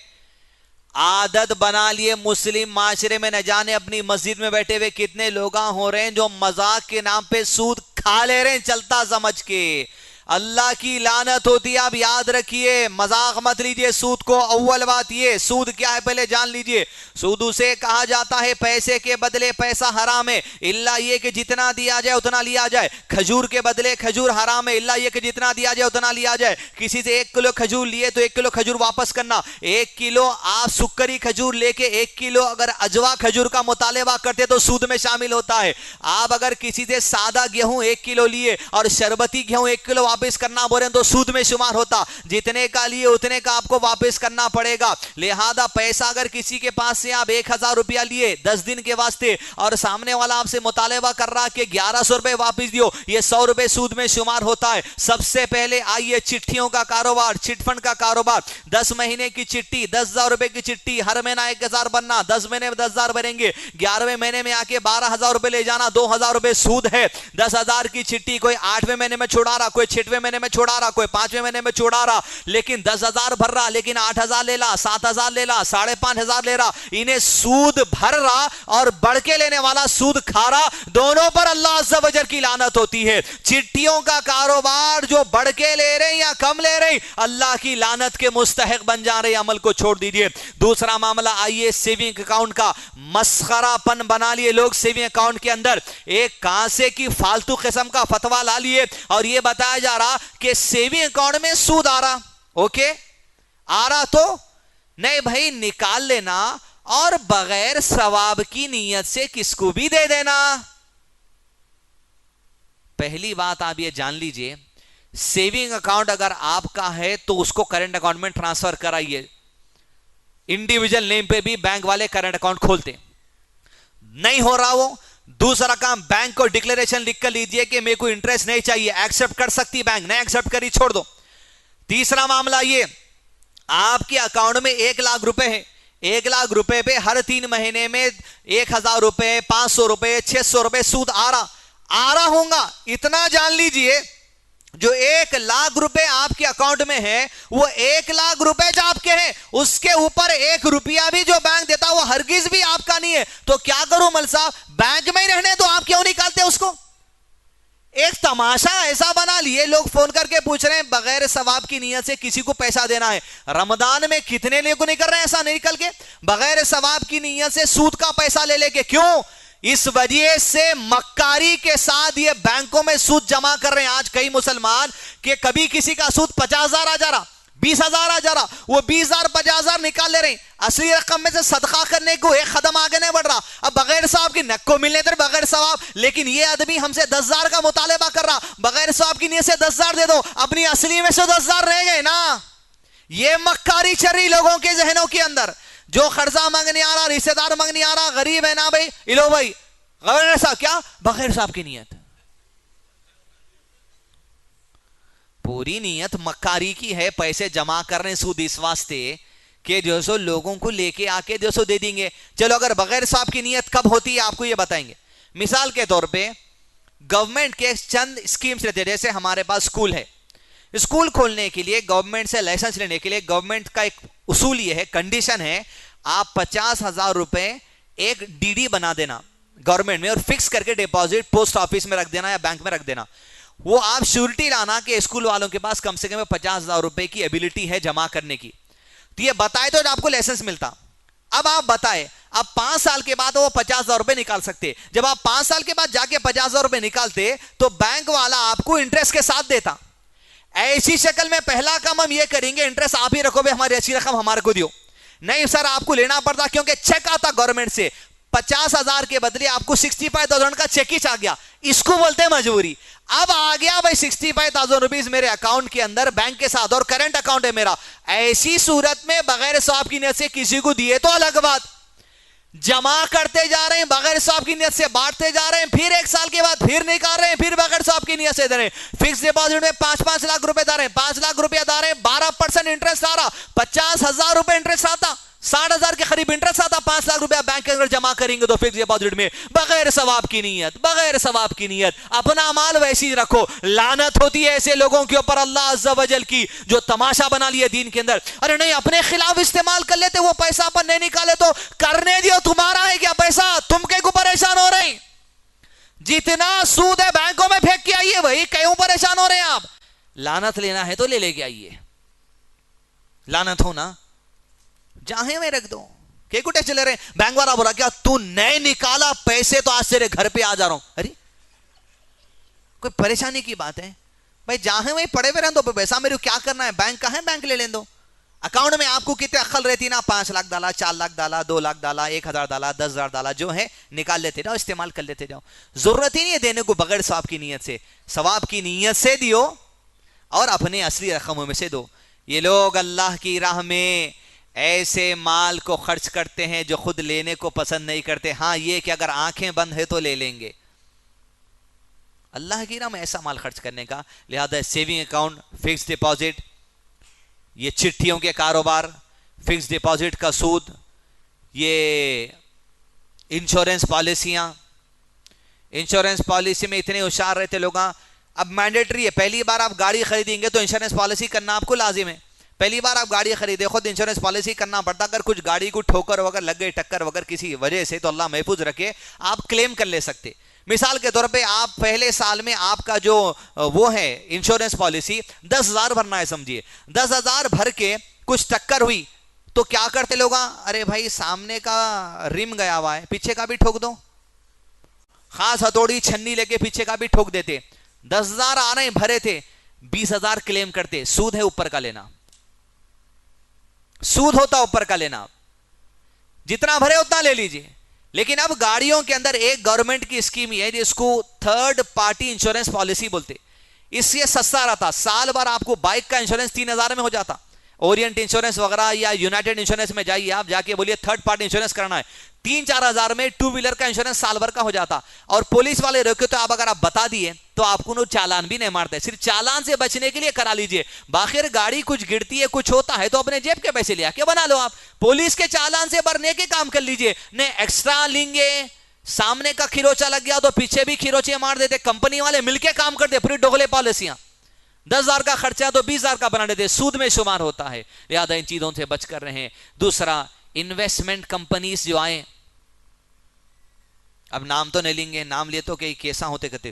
S2: عادت بنا لیے مسلم معاشرے میں, نہ جانے اپنی مسجد میں بیٹھے ہوئے کتنے لوگ ہو رہے ہیں جو مذاق کے نام پہ سود کھا لے رہے ہیں چلتا سمجھ کے. اللہ کی لعنت ہوتی ہے. آپ یاد رکھیے, مذاق مت لیجئے سود کو. اول بات یہ, سود کیا ہے پہلے جان لیجئے. سود اسے کہا جاتا ہے پیسے کے بدلے پیسہ حرام ہے, الا یہ کہ جتنا دیا جائے اتنا لیا جائے. کھجور کے بدلے کھجور حرام ہے, الا یہ کہ جتنا دیا جائے اتنا لیا جائے. کسی سے 1 کلو کھجور لیے تو 1 کلو کھجور واپس کرنا. 1 کلو آپ سکری کھجور لے کے 1 کلو اگر اجوا کھجور کا مطالبہ کرتے تو سود میں شامل ہوتا ہے. آپ اگر کسی سے سادہ گیہوں 1 کلو لیے اور شربتی گیہوں 1 کلو واپس کرنا بولیں تو سود میں شمار ہوتا. جتنے کا لیے اتنے کا آپ کو واپس کرنا پڑے گا. لہذا پیسہ اگر کسی کے پاس سے آپ 1000 روپیہ لیے 10 دن کے واسطے, اور سامنے والا آپ سے مطالبہ کر رہا کہ 1100 روپے واپس دیو, یہ 100 روپے سود میں شمار ہوتا ہے. سب سے پہلے آئیے چٹھیوں کا کاروبار, چٹ فنڈ کا کاروبار. 10 مہینے کی چٹھی, 10,000 روپے کی چٹھی, ہر مہینہ 1000 بننا, 10 مہینے میں 10,000 بنیں گے. 11ویں مہینے میں آ کے 12,000 روپے لے جانا, 2,000 روپے سود ہے. 10,000 کی چٹھی کوئی 8ویں مہینے میں چھوڑا رہا, کوئی 6ویں مہینے میں چھوڑا رہا, کوئی 5ویں مہینے میں چھوڑا رہا, لیکن 10,000 بھر رہا, لیکن 8,000 لے لا, 7,000 لے لا, 5,500 لے رہا. انہیں سود بھر رہا اور بڑھ کے لینے والا سود کھا رہا, دونوں پر اللہ عز و جل کی لعنت ہوتی ہے. چٹھیوں کا کاروبار جو بڑھ کے لے رہے ہیں یا کم لے رہے ہیں, اللہ کی لعنت کے مستحق بن جا رہے ہیں. عمل کو چھوڑ دیجئے. دوسرا معاملہ آئیے سیونگ اکاؤنٹ کا. مسخرہ پن بنا لیے لوگ سیونگ اکاؤنٹ کے اندر. ایک کانسے کی فالتو قسم کا فتویٰ لا لیے اور یہ بتایا جا رہا کہ سیونگ اکاؤنٹ میں سود آ رہا. اوکے, آ رہا تو نہیں بھائی نکال لینا, اور بغیر ثواب کی نیت سے کس کو بھی دے دینا. پہلی بات آپ یہ جان لیجئے, سیونگ اکاؤنٹ اگر آپ کا ہے تو اس کو کرنٹ اکاؤنٹ میں ٹرانسفر کرائیے. انڈیویجل نیم پہ بھی بینک والے کرنٹ اکاؤنٹ کھولتے. نہیں ہو رہا وہ, دوسرا کام, بینک کو ڈکلیریشن لکھ کر لیجئے کہ میرے کو انٹرسٹ نہیں چاہیے. ایکسپٹ کر سکتی بینک, نہیں ایکسپٹ کری چھوڑ دو. تیسرا معاملہ یہ, آپ کے اکاؤنٹ میں 1 لاکھ روپے ہے, 1 لاکھ روپے پہ ہر 3 مہینے میں 1,000 روپے, 500 روپے, 600 روپے سود آ رہا ہوں گا. اتنا جان لیجئے, جو 1 لاکھ روپے آپ کے اکاؤنٹ میں ہے, وہ 1 لاکھ روپے جو آپ کے ہیں, اس کے اوپر 1 روپیہ بھی جو بینک دیتا وہ ہرگز بھی آپ کا نہیں ہے. تو کیا کروں مل صاحب, بینک میں ہی رہنے تو آپ کیوں نکالتے اس کو؟ ایک تماشا ایسا بنا لیے لوگ فون کر کے پوچھ رہے ہیں بغیر ثواب کی نیت سے کسی کو پیسہ دینا ہے. رمضان میں کتنے لوگ نکل رہے ہیں ایسا نہیں نکل کے بغیر ثواب کی نیت سے سود کا پیسہ لے کے. کیوں؟ اس وجہ سے مکاری کے ساتھ یہ بینکوں میں سود جمع کر رہے ہیں. آج کئی مسلمان کہ کبھی کسی کا سود 50,000 آ جا رہا, 20,000 آ جا رہا, وہ 20,000 50,000 نکال لے رہے ہیں. اصلی رقم میں سے صدقہ کرنے کو ایک قدم آگے نہیں بڑھ رہا. اب بغیر ثواب کی نک کو ملنے در بغیر ثواب, لیکن یہ آدمی ہم سے 10,000 کا مطالبہ کر رہا, بغیر ثواب کی نیت سے 10,000 دے دو, اپنی اصلی میں سے 10,000 رہ گئے نا. یہ مکاری چل رہی لوگوں کے ذہنوں کے اندر. جو قرضہ مانگنے آ رہا, رشتہ دار مانگنے آ رہا, غریب ہے نا بھائی, لو بھائی غیر صاحب کیا بغیر ثواب کی نیت. پوری نیت مکاری کی ہے, پیسے جمع کر رہے ہیں سود اس واسطے کہ جو سو لوگوں کو لے کے آ کے جو سو دے دیں گے. چلو اگر بغیر ثواب کی نیت کب ہوتی ہے آپ کو یہ بتائیں گے. مثال کے طور پہ گورنمنٹ کے چند اسکیمز رہتے ہیں, جیسے ہمارے پاس اسکول ہے, اسکول کھولنے کے لیے گورنمنٹ سے لائسنس لینے کے لیے گورنمنٹ کا ایک اصول یہ ہے, کنڈیشن ہے, آپ 50,000 روپے ایک ڈی ڈی بنا دینا گورنمنٹ میں اور فکس کر کے ڈیپوزٹ پوسٹ آفس میں رکھ دینا یا بینک میں رکھ دینا. وہ آپ شیورٹی لانا کہ اسکول والوں کے پاس کم سے کم 50,000 روپے کی ایبلٹی ہے جمع کرنے کی. تو یہ بتائے تو آپ کو لائسنس ملتا. اب آپ بتائے اب 5 سال کے بعد وہ 50,000 روپے نکال سکتے. جب آپ 5 سال کے بعد جا کے 50,000 روپے نکالتے تو بینک والا آپ کو انٹرسٹ کے ساتھ دیتا. ایسی شکل میں پہلا کام ہم یہ کریں گے, انٹرسٹ آپ ہی رکھو بے, ہماری اچھی رقم ہمارے کو دیو. نہیں سر, آپ کو لینا پڑتا کیونکہ چیک آتا گورنمنٹ سے, 50,000 کے بدلے آپ کو 65,000 کا چیک ہی آ گیا. اس کو بولتے ہیں مجبوری. اب آ گیا بھائی 65,000 روپیز میرے اکاؤنٹ کے اندر بینک کے ساتھ, اور کرنٹ اکاؤنٹ ہے میرا. ایسی صورت میں بغیر ثواب کی نیت سے کسی کو دیے تو الگ بات, جمع کرتے جا رہے ہیں بغیر ثواب کی نیت سے, بانٹتے جا رہے ہیں, پھر 1 سال کے بعد پھر نکال رہے ہیں, پھر بغیر ثواب کی نیت سے دے رہے ہیں. فکس ڈپوزٹ میں 5 لاکھ روپے دے رہے ہیں, 5 لاکھ روپے دے رہے ہیں, 12% انٹرسٹ آ رہا, 50,000 روپے انٹرسٹ آتا, 60,000 کے قریب انٹرسٹ آتا. 5 لاکھ روپے بینک کے اندر جمع کریں گے تو فکس ڈپوزٹ میں بغیر ثواب کی نیت, بغیر ثواب کی نیت. اپنا مال ویسی رکھو. لعنت ہوتی ہے ایسے لوگوں کے اوپر اللہ عز و جل کی جو تماشا بنا لیے دین کے اندر. ارے نہیں, اپنے خلاف استعمال کر لیتے, وہ پیسہ اپن نہیں نکالے تو کرنے دیو, تمہارا ہے کیا پیسہ, تم کے کو پریشان ہو رہے ہیں. جتنا سود ہے بینکوں میں پھینک کے آئیے, وہی کیوں پریشان ہو رہے ہیں آپ. لعنت لینا ہے تو لے کے آئیے, لعنت ہونا جاہیں میں رکھ دو. کہ کٹے چلے رہے, بینک والا بولا کیا تو نئے نکالا پیسے تو آج تیرے گھر پہ آ جا رہا ہوں. ارے کوئی پریشانی کی بات ہے بھائی, جاہیں میں پڑے ہوئے رہن دو, پیسہ میرے کیا کرنا ہے, بینک کا ہے بینک لے لیں دو. اکاؤنٹ میں آپ کو کتنے عقل رہتی نا, 5 لاکھ ڈالا, 4 لاکھ ڈالا, 2 لاکھ ڈالا, 1,000 ڈالا, 10,000 ڈالا, جو ہے نکال لیتے جاؤ, استعمال کر لیتے جاؤ. ضرورت ہی نہیں ہے دینے کو بغیر ثواب کی نیت سے. ثواب کی نیت سے دیو اور اپنے اصلی رقموں میں سے دو. یہ لوگ اللہ کی راہ میں ایسے مال کو خرچ کرتے ہیں جو خود لینے کو پسند نہیں کرتے. ہاں یہ کہ اگر آنکھیں بند ہے تو لے لیں گے. اللہ کی راہ میں ایسا مال خرچ کرنے کا, لہذا سیونگ اکاؤنٹ, فکس ڈپوزٹ, یہ چٹھیوں کے کاروبار, فکس ڈپوزٹ کا سود, یہ انشورنس پالیسیاں. انشورنس پالیسی میں اتنے ہوشیار رہتے لوگ. اب مینڈیٹری ہے, پہلی بار آپ گاڑی خریدیں گے تو انشورنس پالیسی کرنا آپ کو لازم ہے. پہلی بار آپ گاڑی خریدے خود انشورنس پالیسی کرنا پڑتا. اگر کچھ گاڑی کو ٹھوکر وغیرہ لگ گئی, ٹکر وغیرہ کسی وجہ سے, تو اللہ محفوظ رکھے, آپ کلیم کر لے سکتے. مثال کے طور پہ آپ پہلے سال میں آپ کا جو وہ ہے انشورنس پالیسی 10,000 بھرنا ہے سمجھیے. 10,000 بھر کے کچھ ٹکر ہوئی تو کیا کرتے لوگ, ارے بھائی سامنے کا رم گیا ہوا ہے, پیچھے کا بھی ٹھوک دو. خاص ہتھوڑی چھنی لے کے پیچھے کا بھی ٹھوک دیتے. 10,000 آ رہے بھرے تھے, 20,000 کلیم کرتے. سود ہے اوپر کا لینا, سود ہوتا اوپر کا لینا, جتنا بھرے اتنا لے لیجئے. لیکن اب گاڑیوں کے اندر ایک گورنمنٹ کی اسکیم ہے جس کو تھرڈ پارٹی انشورنس پالیسی بولتے. اس سے سستا رہتا, سال بھر آپ کو بائک کا انشورنس 3,000 میں ہو جاتا. اورینٹ انشورنس وغیرہ یا یونائٹڈ انشورنس میں جائیے, آپ جا کے بولیے تھرڈ پارٹی انشورنس کرنا ہے, 3-4 ہزار میں 2 ویلر کا انشورنس سال بھر کا ہو جاتا. اور پولیس والے روکے تو اگر آپ بتا دیے تو آپ کو چالان بھی نہیں مارتے. صرف چالان سے بچنے کے لیے کرا لیجئے. باخر گاڑی کچھ گرتی ہے, کچھ ہوتا ہے تو اپنے جیب کے پیسے لیا کے بنا لو. آپ پولیس کے چالان سے بھرنے کے کام کر لیجئے, نہیں ایکسٹرا لیں گے. سامنے کا کھروچا لگ گیا تو پیچھے بھی کھروچے مار دیتے. کمپنی والے مل کے کام کرتے, پھر ڈوغلے پالیسیاں. 10,000 کا خرچہ تو 20,000 کا بنا دیتے, سود میں شمار ہوتا ہے. لہذا ان چیزوں سے بچ کر رہے. دوسرا, انویسٹمنٹ کمپنیز جو آئیں, اب نام تو نہیں لیں گے, نام لیے تو کئی کیسا ہوتے کہتے,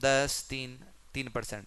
S2: 10 3%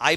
S2: i+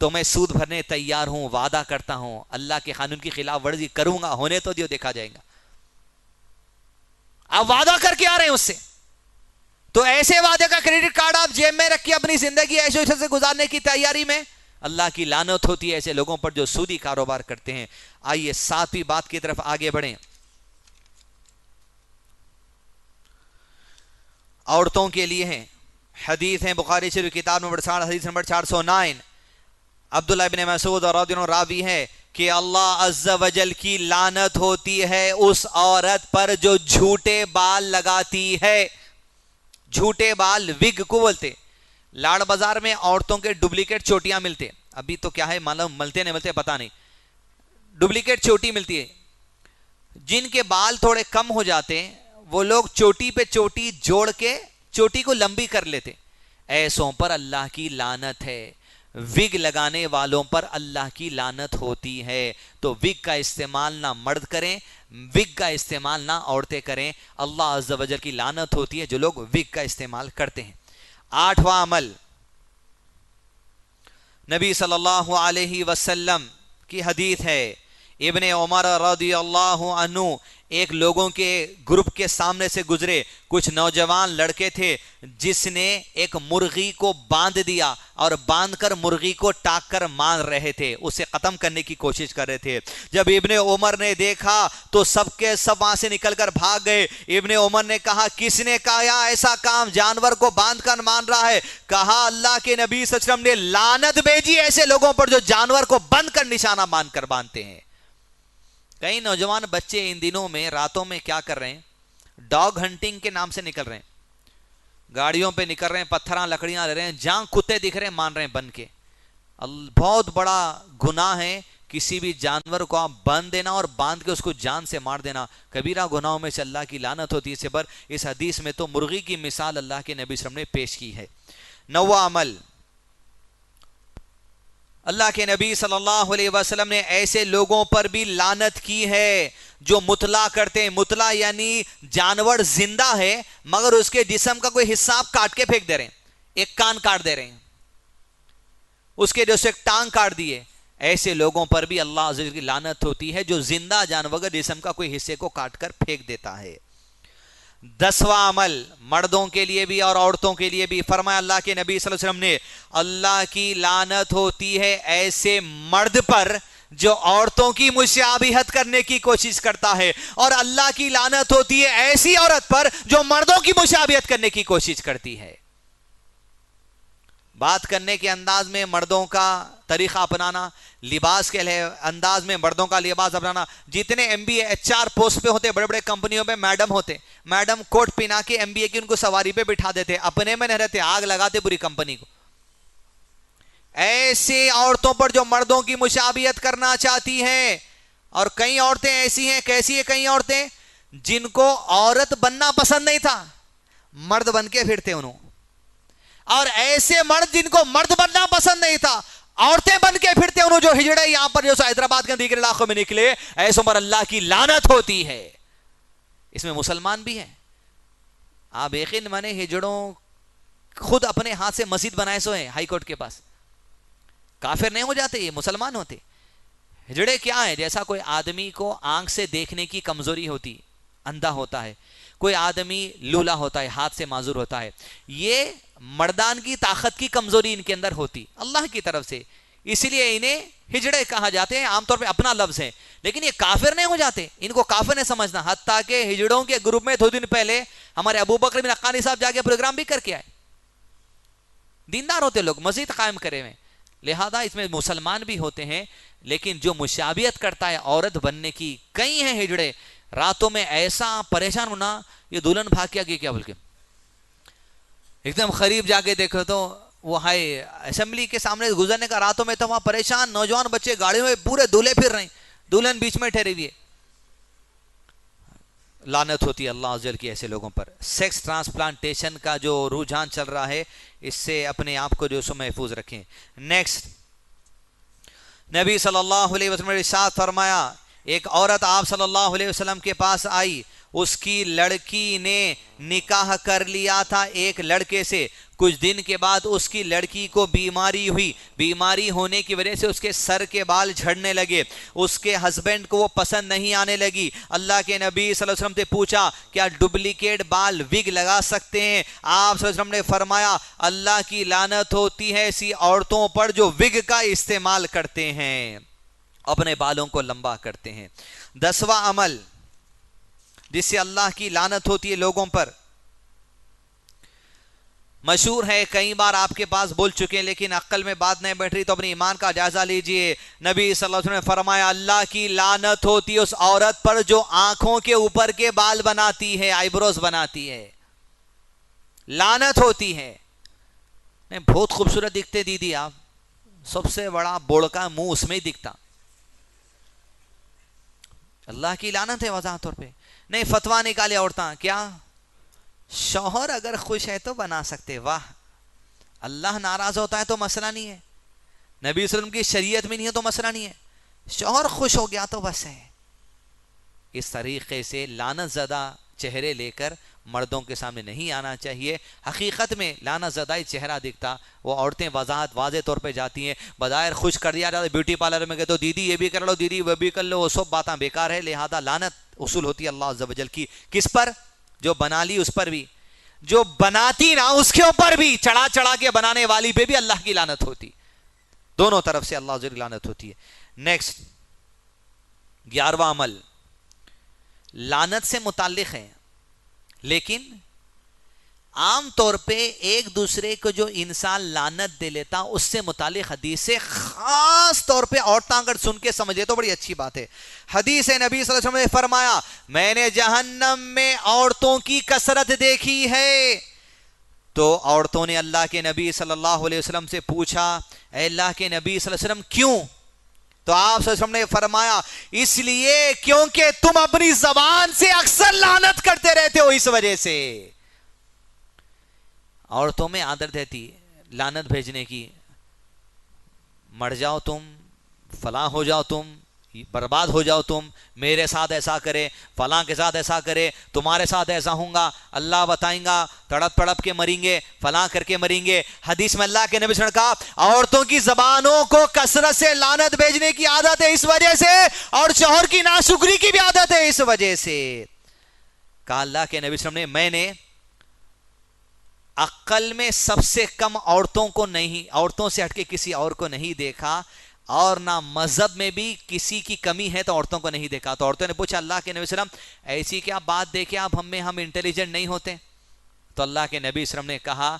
S2: تو میں سود بھرنے تیار ہوں، وعدہ کرتا ہوں اللہ کے قانون کی خلاف ورزی کروں گا، ہونے تو دیو دیکھا جائے گا. آپ وعدہ کر کے آ رہے ہیں اس سے، تو ایسے وعدے کا کریڈٹ کارڈ آپ جیب میں رکھیے اپنی زندگی ایسے سے گزارنے کی تیاری میں، اللہ کی لعنت ہوتی ہے ایسے لوگوں پر جو سودی کاروبار کرتے ہیں. آئیے 7ویں بات کی طرف آگے بڑھیں. عورتوں کے لیے ہیں حدیث ہیں بخاری شریف کتاب نمبر 60 حدیث نمبر 409. عبداللہ ابن مسعود رضی اللہ عنہ راوی ہے کہ اللہ عز و جل کی لعنت ہوتی ہے اس عورت پر جو جھوٹے بال لگاتی ہے. جھوٹے بال وگ کو بولتے. لاڑ بازار میں عورتوں کے ڈپلیکیٹ چوٹیاں ملتے، ابھی تو کیا ہے معلوم ملتے نہیں ملتے پتہ نہیں، ڈپلیکیٹ چوٹی ملتی ہے. جن کے بال تھوڑے کم ہو جاتے ہیں وہ لوگ چوٹی پہ چوٹی جوڑ کے چوٹی کو لمبی کر لیتے. ایسوں پر اللہ کی لعنت ہے. وگ لگانے والوں پر اللہ کی لعنت ہوتی ہے. تو وگ کا استعمال نہ مرد کریں، وگ کا استعمال نہ عورتیں کریں. اللہ عز و جل کی لعنت ہوتی ہے جو لوگ وگ کا استعمال کرتے ہیں. 8واں عمل، نبی صلی اللہ علیہ وسلم کی حدیث ہے، ابن عمر رضی اللہ عنہ ایک لوگوں کے گروپ کے سامنے سے گزرے. کچھ نوجوان لڑکے تھے جس نے ایک مرغی کو باندھ دیا اور باندھ کر مرغی کو ٹاک کر مار رہے تھے، اسے ختم کرنے کی کوشش کر رہے تھے. جب ابن عمر نے دیکھا تو سب کے سب وہاں سے نکل کر بھاگ گئے. ابن عمر نے کہا کس نے کہا ایسا کام، جانور کو باندھ کر مان رہا ہے؟ کہا اللہ کے نبی صلی اللہ علیہ وسلم نے لعنت بھیجی ایسے لوگوں پر جو جانور کو بند کر نشانہ مان کر باندھتے ہیں. کئی نوجوان بچے ان دنوں میں راتوں میں کیا کر رہے ہیں، ڈاگ ہنٹنگ کے نام سے نکل رہے ہیں، گاڑیوں پہ نکل رہے ہیں، پتھراں لکڑیاں لے رہے ہیں، جہاں کتے دکھ رہے ہیں مان رہے ہیں بن کے. بہت بڑا گناہ ہے کسی بھی جانور کو آپ باندھ دینا اور باندھ کے اس کو جان سے مار دینا. کبیرہ گناہوں میں سے اللہ کی لعنت ہوتی ہے. اس حدیث میں تو مرغی کی مثال اللہ کے نبی صلی اللہ علیہ وسلم نے پیش کی ہے. 9واں عمل، اللہ کے نبی صلی اللہ علیہ وسلم نے ایسے لوگوں پر بھی لعنت کی ہے جو مطلع کرتے ہیں. مطلع یعنی جانور زندہ ہے مگر اس کے جسم کا کوئی حصہ آپ کاٹ کے پھینک دے رہے ہیں، ایک کان کاٹ دے رہے ہیں، اس کے جو سے ایک ٹانگ کاٹ دیے. ایسے لوگوں پر بھی اللہ عز و جل کی لعنت ہوتی ہے جو زندہ جانور کے جسم کا کوئی حصے کو کاٹ کر پھینک دیتا ہے. 10واں عمل، مردوں کے لیے بھی اور عورتوں کے لیے بھی، فرمایا اللہ کے نبی صلی اللہ علیہ وسلم نے اللہ کی لعنت ہوتی ہے ایسے مرد پر جو عورتوں کی مشابہت کرنے کی کوشش کرتا ہے، اور اللہ کی لعنت ہوتی ہے ایسی عورت پر جو مردوں کی مشابہت کرنے کی کوشش کرتی ہے. بات کرنے کے انداز میں مردوں کا طریقہ اپنانا، لباس کے انداز میں مردوں کا لباس اپنانا. جتنے ایم بی اے HR پوسٹ پہ ہوتے، بڑے بڑے کمپنیوں میں میڈم ہوتے، میڈم کوٹ پہنا کے MBA کی ان کو سواری پہ بٹھا دیتے، اپنے میں نہیں رہتے، آگ لگاتے پوری کمپنی کو. ایسی عورتوں پر جو مردوں کی مشابہت کرنا چاہتی ہیں. اور کئی عورتیں ایسی ہیں، کیسی ہیں کئی عورتیں جن کو عورت بننا پسند نہیں تھا، مرد بن کے پھرتے انہوں. اور ایسے مرد جن کو مرد بننا پسند نہیں تھا، عورتیں بن کے پھرتے انہوں، جو ہجڑے یہاں پر جو حیدرآباد کے دیگر علاقوں میں نکلے، ایسوں پر اللہ کی لعنت ہوتی ہے. اس میں مسلمان بھی ہیں. آپ یقین مانے ہجڑوں خود اپنے ہاتھ سے مسجد بنائے سو ہیں ہائی کورٹ کے پاس. کافر نہیں ہو جاتے، یہ مسلمان ہوتے. ہجڑے کیا ہیں؟ جیسا کوئی آدمی کو آنکھ سے دیکھنے کی کمزوری ہوتی، اندھا ہوتا ہے، کوئی آدمی لولا ہوتا ہے، ہاتھ سے معذور ہوتا ہے، یہ مردان کی طاقت کی کمزوری ان کے اندر ہوتی اللہ کی طرف سے، اسی لیے انہیں ہجڑے کہا جاتے ہیں. عام طور پہ اپنا لفظ ہے، لیکن یہ کافر نہیں ہو جاتے، ان کو کافر نہیں سمجھنا. حتیٰ کہ ہجڑوں کے گروپ میں تھوڑے دن پہلے ہمارے ابو بکر بن حقانی صاحب جا کے پروگرام بھی کر کے آئے. دیندار ہوتے لوگ، مسجد قائم کرے ہوئے، لہذا اس میں مسلمان بھی ہوتے ہیں. لیکن جو مشابہت کرتا ہے عورت بننے کی، کئی ہیں ہجڑے راتوں میں ایسا پریشان ہونا، یہ دلہن بھاگ کے آگے کیا بول کے ایک دم قریب جا کے دیکھو تو وہ ہے اسمبلی کے سامنے گزرنے کا، راتوں میں تو وہاں پریشان نوجوان بچے گاڑیوں میں پورے دولے پھر رہے ہیں، دلہن بیچ میں ٹھہری ہوئی ہے. لعنت ہوتی ہے اللہ عز و جل کی ایسے لوگوں پر. سیکس ٹرانسپلانٹیشن کا جو رجحان چل رہا ہے، اس سے اپنے آپ کو جو سو محفوظ رکھیں. نیکسٹ، نبی صلی اللہ علیہ وسلم نے ارشاد فرمایا، ایک عورت آپ صلی اللہ علیہ وسلم کے پاس آئی اس کی لڑکی نے نکاح کر لیا تھا ایک لڑکے سے، کچھ دن کے بعد اس کی لڑکی کو بیماری ہوئی، بیماری ہونے کی وجہ سے اس کے سر کے بال جھڑنے لگے، اس کے ہسبینڈ کو وہ پسند نہیں آنے لگی۔ اللہ کے نبی صلی اللہ علیہ وسلم سے پوچھا کیا ڈپلیکیٹ بال وگ لگا سکتے ہیں؟ آپ صلی اللہ علیہ وسلم نے فرمایا اللہ کی لعنت ہوتی ہے ایسی عورتوں پر جو وگ کا استعمال کرتے ہیں، اپنے بالوں کو لمبا کرتے ہیں۔ 10واں عمل جس سے اللہ کی لعنت ہوتی ہے لوگوں پر، مشہور ہے، کئی بار آپ کے پاس بول چکے ہیں لیکن عقل میں بات نہیں بیٹھ رہی تو اپنے ایمان کا جائزہ لیجئے۔ نبی صلی اللہ علیہ وسلم نے فرمایا اللہ کی لعنت ہوتی ہے اس عورت پر جو آنکھوں کے اوپر کے بال بناتی ہے، آئی بروز بناتی ہے، لعنت ہوتی ہے۔ بہت خوبصورت دکھتے دیدی آپ، سب سے بڑا بوڑکا منہ اس میں ہی دکھتا، اللہ کی لعنت ہے واضح طور پہ۔ نہیں فتویٰ نکالے عورتاں، کیا شوہر اگر خوش ہے تو بنا سکتے، واہ، اللہ ناراض ہوتا ہے تو مسئلہ نہیں ہے، نبی صلی اللہ علیہ وسلم کی شریعت میں نہیں ہے تو مسئلہ نہیں ہے، شوہر خوش ہو گیا تو بس ہے۔ اس طریقے سے لعنت زدہ چہرے لے کر مردوں کے سامنے نہیں آنا چاہیے۔ حقیقت میں لعنت زدہ ہی چہرہ دکھتا، وہ عورتیں واضح طور پہ جاتی ہیں، بظاہر خوش کر دیا جاتا، بیوٹی پارلر میں گئے تو دیدی یہ بھی کر لو، دیدی وہ بھی کر لو، وہ سب باتیں بیکار ہے، لہذا لعنت اصول ہوتی ہے اللہ عز و جل کی، کس پر؟ جو بنا لی اس پر بھی، جو بناتی نا اس کے اوپر بھی، چڑھا چڑھا کے بنانے والی پہ بھی اللہ کی لعنت ہوتی، دونوں طرف سے اللہ عز و جل کی لعنت ہوتی ہے۔ نیکسٹ 11واں عمل لعنت سے متعلق ہے، لیکن عام طور پہ ایک دوسرے کو جو انسان لعنت دے لیتا اس سے متعلق حدیث سے خاص طور پہ عورتاں اگر سن کے سمجھے تو بڑی اچھی بات ہے۔ حدیث نبی صلی اللہ علیہ وسلم نے فرمایا میں نے جہنم میں عورتوں کی کثرت دیکھی ہے، تو عورتوں نے اللہ کے نبی صلی اللہ علیہ وسلم سے پوچھا اے اللہ کے نبی صلی اللہ علیہ وسلم کیوں؟ تو آپ صلی اللہ علیہ وسلم نے فرمایا اس لیے کیونکہ تم اپنی زبان سے اکثر لعنت کرتے رہتے ہو، اس وجہ سے۔ عورتوں میں عادت رہتی لعنت بھیجنے کی، مر جاؤ تم، فلاں ہو جاؤ تم، برباد ہو جاؤ تم، میرے ساتھ ایسا کرے، فلاں کے ساتھ ایسا کرے، تمہارے ساتھ ایسا ہوں گا، اللہ بتائیں گا، تڑپ تڑپ کے مریں گے، فلاں کر کے مریں گے۔ حدیث میں اللہ کے نبی صلی اللہ علیہ وسلم نے کہا عورتوں کی زبانوں کو کثرت سے لعنت بھیجنے کی عادت ہے اس وجہ سے، اور شوہر کی ناشکری کی بھی عادت ہے اس وجہ سے۔ کہا اللہ کے نبی صلی اللہ علیہ وسلم نے میں نے عقل میں سب سے کم عورتوں کو نہیں، عورتوں سے ہٹ کے کسی اور کو نہیں دیکھا، اور نہ مذہب میں بھی کسی کی کمی ہے تو عورتوں کو نہیں دیکھا۔ تو عورتوں نے پوچھا اللہ کے نبی صلی اللہ علیہ وسلم ایسی کیا بات دیکھے آپ ہم انٹیلیجنٹ نہیں ہوتے؟ تو اللہ کے نبی صلی اللہ علیہ وسلم نے کہا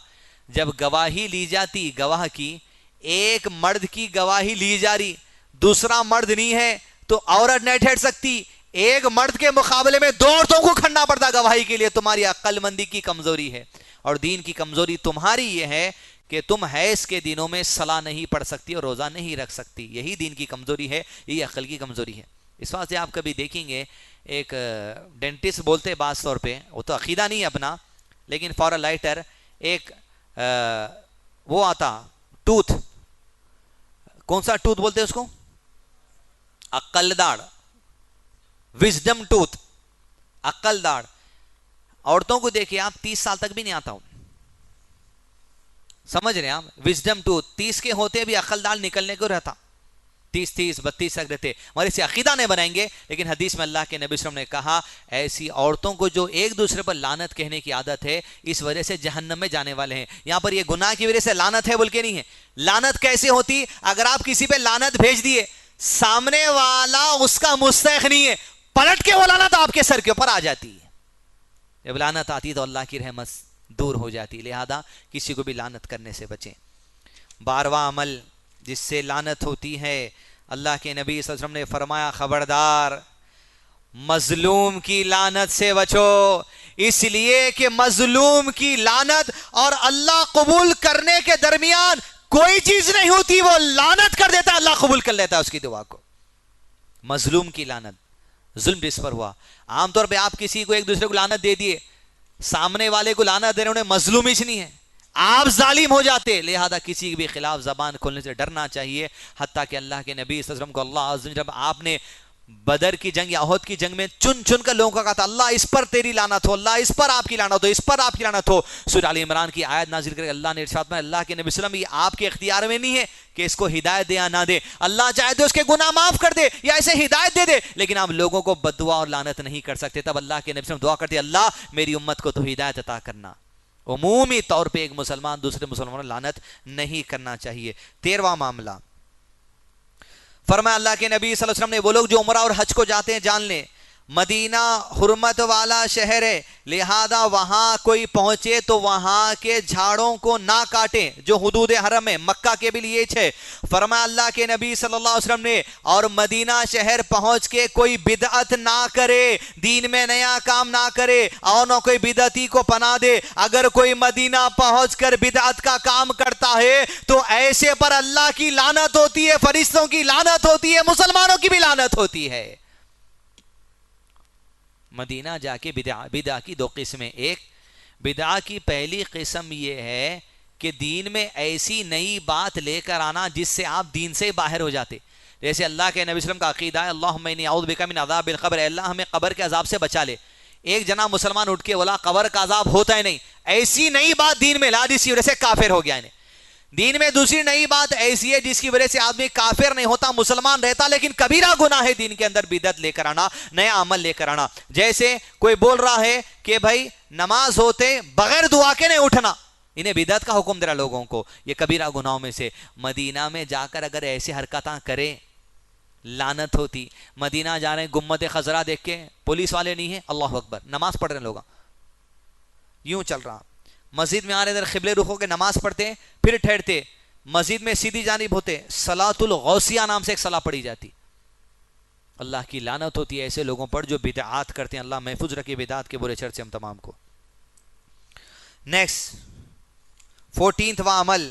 S2: جب گواہی لی جاتی، گواہ کی ایک مرد کی گواہی لی جا رہی، دوسرا مرد نہیں ہے تو عورت نہیں ٹھہر سکتی، ایک مرد کے مقابلے میں دو عورتوں کو کھڑنا پڑتا گواہی کے لیے، تمہاری عقل مندی کی کمزوری ہے، اور دین کی کمزوری تمہاری یہ ہے کہ تم حیض کے دنوں میں صلاۃ نہیں پڑھ سکتی اور روزہ نہیں رکھ سکتی، یہی دین کی کمزوری ہے، یہی عقل کی کمزوری ہے۔ اس واسطے آپ کبھی دیکھیں گے ایک ڈینٹسٹ بولتے بعض طور پہ، وہ تو عقیدہ نہیں اپنا، لیکن فار اے لائٹر ایک وہ آتا ٹوتھ، کون سا ٹوتھ بولتے اس کو؟ عقل داڑ، وزڈم ٹوتھ، عقل داڑ۔ عورتوں کو دیکھیں آپ 30 سال تک بھی نہیں آتا ہوں، سمجھ رہے ہیں آپ؟ وزڈم ٹوتھ 30 کے ہوتے بھی عقل داڑ نکلنے کو رہتا، 30 32 تک رہتے، ہمارے سے عقیدہ نہیں بنائیں گے۔ لیکن حدیث میں اللہ کے نبی صلی اللہ علیہ وسلم نے کہا ایسی عورتوں کو جو ایک دوسرے پر لعنت کہنے کی عادت ہے اس وجہ سے جہنم میں جانے والے ہیں۔ یہاں پر یہ گناہ کی وجہ سے لعنت ہے بول کے نہیں ہے۔ لعنت کیسے ہوتی؟ اگر آپ کسی پہ لعنت بھیج دیے، سامنے والا اس کا مستحق نہیں ہے، پلٹ کے وہ لعنت آپ کے سر کے اوپر آ جاتی ہے۔ جب لعنت آتی تو اللہ کی رحمت دور ہو جاتی، لہذا کسی کو بھی لعنت کرنے سے بچیں۔ 12واں عمل جس سے لعنت ہوتی ہے، اللہ کے نبی صلی اللہ علیہ وسلم نے فرمایا خبردار مظلوم کی لعنت سے بچو، اس لیے کہ مظلوم کی لعنت اور اللہ قبول کرنے کے درمیان کوئی چیز نہیں ہوتی، وہ لعنت کر دیتا اللہ قبول کر لیتا اس کی دعا کو۔ مظلوم کی لعنت، ظلم جس پر ہوا، عام طور پہ آپ کسی کو ایک دوسرے کو لعنت دے دیے، سامنے والے کو لعنت دے رہے انہیں مظلوم ہی نہیں ہے، آپ ظالم ہو جاتے، لہذا کسی کے بھی خلاف زبان کھولنے سے ڈرنا چاہیے۔ حتیٰ کہ اللہ کے نبی صلی اللہ علیہ وسلم کو اللہ عز و جل جب آپ نے بدر کی جنگ یا احد کی جنگ میں چن چن کر لوگوں کا کہا تھا اللہ اس پر تیری لعنت ہو، اللہ اس پر آپ کی لعنت ہو، اس پر آپ کی لعنت ہو. سورہ آل عمران کی آیت نازل کر کے اللہ نے ارشاد فرمایا اللہ کے نبی صلی اللہ علیہ وسلم یہ آپ کے اختیار میں نہیں ہے کہ اس کو ہدایت دے یا نہ دے. اللہ چاہے تو اس کے گناہ معاف کر دے یا اسے ہدایت دے دے، لیکن آپ لوگوں کو بد دعا اور لعنت نہیں کر سکتے. تب اللہ کے نبی صلی اللہ علیہ وسلم دعا کرتے اللہ میری امت کو تو ہدایت عطا کرنا. عمومی طور پہ ایک مسلمان دوسرے مسلمانوں کو لعنت نہیں کرنا چاہیے. 13واں معاملہ، فرمایا اللہ کے نبی صلی اللہ علیہ وسلم نے وہ لوگ جو عمرہ اور حج کو جاتے ہیں جان لیں مدینہ حرمت والا شہر ہے، لہذا وہاں کوئی پہنچے تو وہاں کے جھاڑوں کو نہ کاٹیں جو حدود حرم ہے. مکہ کے بھی لیے ہے. فرمایا اللہ کے نبی صلی اللہ علیہ وسلم نے اور مدینہ شہر پہنچ کے کوئی بدعت نہ کرے، دین میں نیا کام نہ کرے اور نہ کوئی بدعتی کو پناہ دے. اگر کوئی مدینہ پہنچ کر بدعت کا کام کرتا ہے تو ایسے پر اللہ کی لعنت ہوتی ہے، فرشتوں کی لعنت ہوتی ہے، مسلمانوں کی بھی لعنت ہوتی ہے. مدینہ جا کے بدعہ کی دو قسمیں. ایک بدعہ کی پہلی قسم یہ ہے کہ دین میں ایسی نئی بات لے کر آنا جس سے آپ دین سے باہر ہو جاتے. جیسے اللہ کے نبی صلی اللہ علیہ وسلم کا عقیدہ ہے اللہم انی اعوذ بک من عذاب القبر، اے اللہ ہمیں قبر کے عذاب سے بچا لے. ایک جناب مسلمان اٹھ کے بولا قبر کا عذاب ہوتا ہی نہیں، ایسی نئی بات دین میں لا جس کی وجہ سے کافر ہو گیا. دین میں دوسری نئی بات ایسی ہے جس کی وجہ سے آدمی کافر نہیں ہوتا، مسلمان رہتا، لیکن کبیرہ گناہ ہے دین کے اندر بدعت لے کر آنا، نیا عمل لے کر آنا. جیسے کوئی بول رہا ہے کہ بھائی نماز ہوتے بغیر دعا کے نہیں اٹھنا، انہیں بدعت کا حکم دے رہا لوگوں کو. یہ کبیرہ گناہوں میں سے. مدینہ میں جا کر اگر ایسی حرکتاں کریں لعنت ہوتی. مدینہ جا رہے ہیں گنبد خضرا دیکھ کے پولیس والے نہیں ہیں، اللہ اکبر نماز پڑھ رہے ہیں لوگ، یوں چل رہا. مسجد میں آ رہے ادھر قبلے رخ ہو کے نماز پڑھتے پھر ٹھہرتے، مسجد میں سیدھی جانب ہوتے، صلاۃ الغوثیہ نام سے ایک صلاح پڑھی جاتی. اللہ کی لعنت ہوتی ہے ایسے لوگوں پر جو بدعات کرتے ہیں. اللہ محفوظ رکھے بدعات کے برے شر سے ہم تمام کو. نیکسٹ 14واں عمل،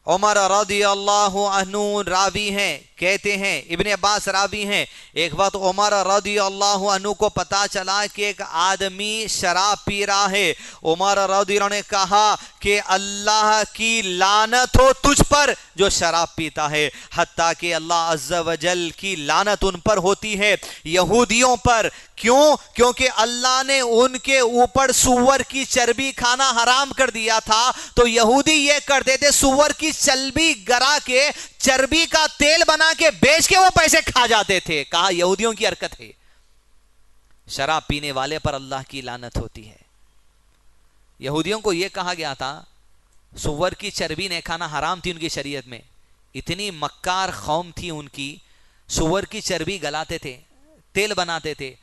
S2: عمر رضی اللہ عنہ راوی ہیں، کہتے ہیں ابن عباس راوی ہیں، ایک وقت عمر رضی اللہ عنہ کو پتا چلا کہ ایک آدمی شراب پی رہا ہے. عمر رضی اللہ عنہ نے کہا کہ اللہ کی لعنت ہو تجھ پر جو شراب پیتا ہے. حتیٰ کہ اللہ عز و جل کی لعنت ان پر ہوتی ہے، یہودیوں پر. کیوں؟ کیونکہ اللہ نے ان کے اوپر سور کی چربی کھانا حرام کر دیا تھا، تو یہودی یہ کرتے تھے سور کی چربی گرا کے چربی کا تیل بنا کے بیچ کے وہ پیسے کھا جاتے تھے. کہا یہودیوں کی حرکت ہے. شراب پینے والے پر اللہ کی لعنت ہوتی ہے. یہودیوں کو یہ کہا گیا تھا سور کی چربی نے کھانا حرام تھی ان کی شریعت میں. اتنی مکار قوم تھی ان کی، سور کی چربی گلاتے تھے، تیل بناتے تھے،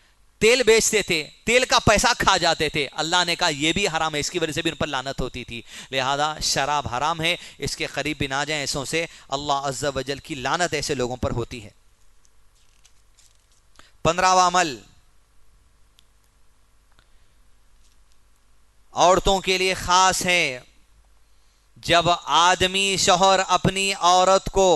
S2: تیل بیچتے تھے، تیل کا پیسہ کھا جاتے تھے. اللہ نے کہا یہ بھی حرام ہے، اس کی وجہ سے بھی ان پر لعنت ہوتی تھی. لہذا شراب حرام ہے، اس کے قریب بھی نہ جائیں، ایسوں سے اللہ عز و جل کی لعنت ایسے لوگوں پر ہوتی ہے. 15واں عمل، عورتوں کے لیے خاص ہے. جب آدمی شوہر اپنی عورت کو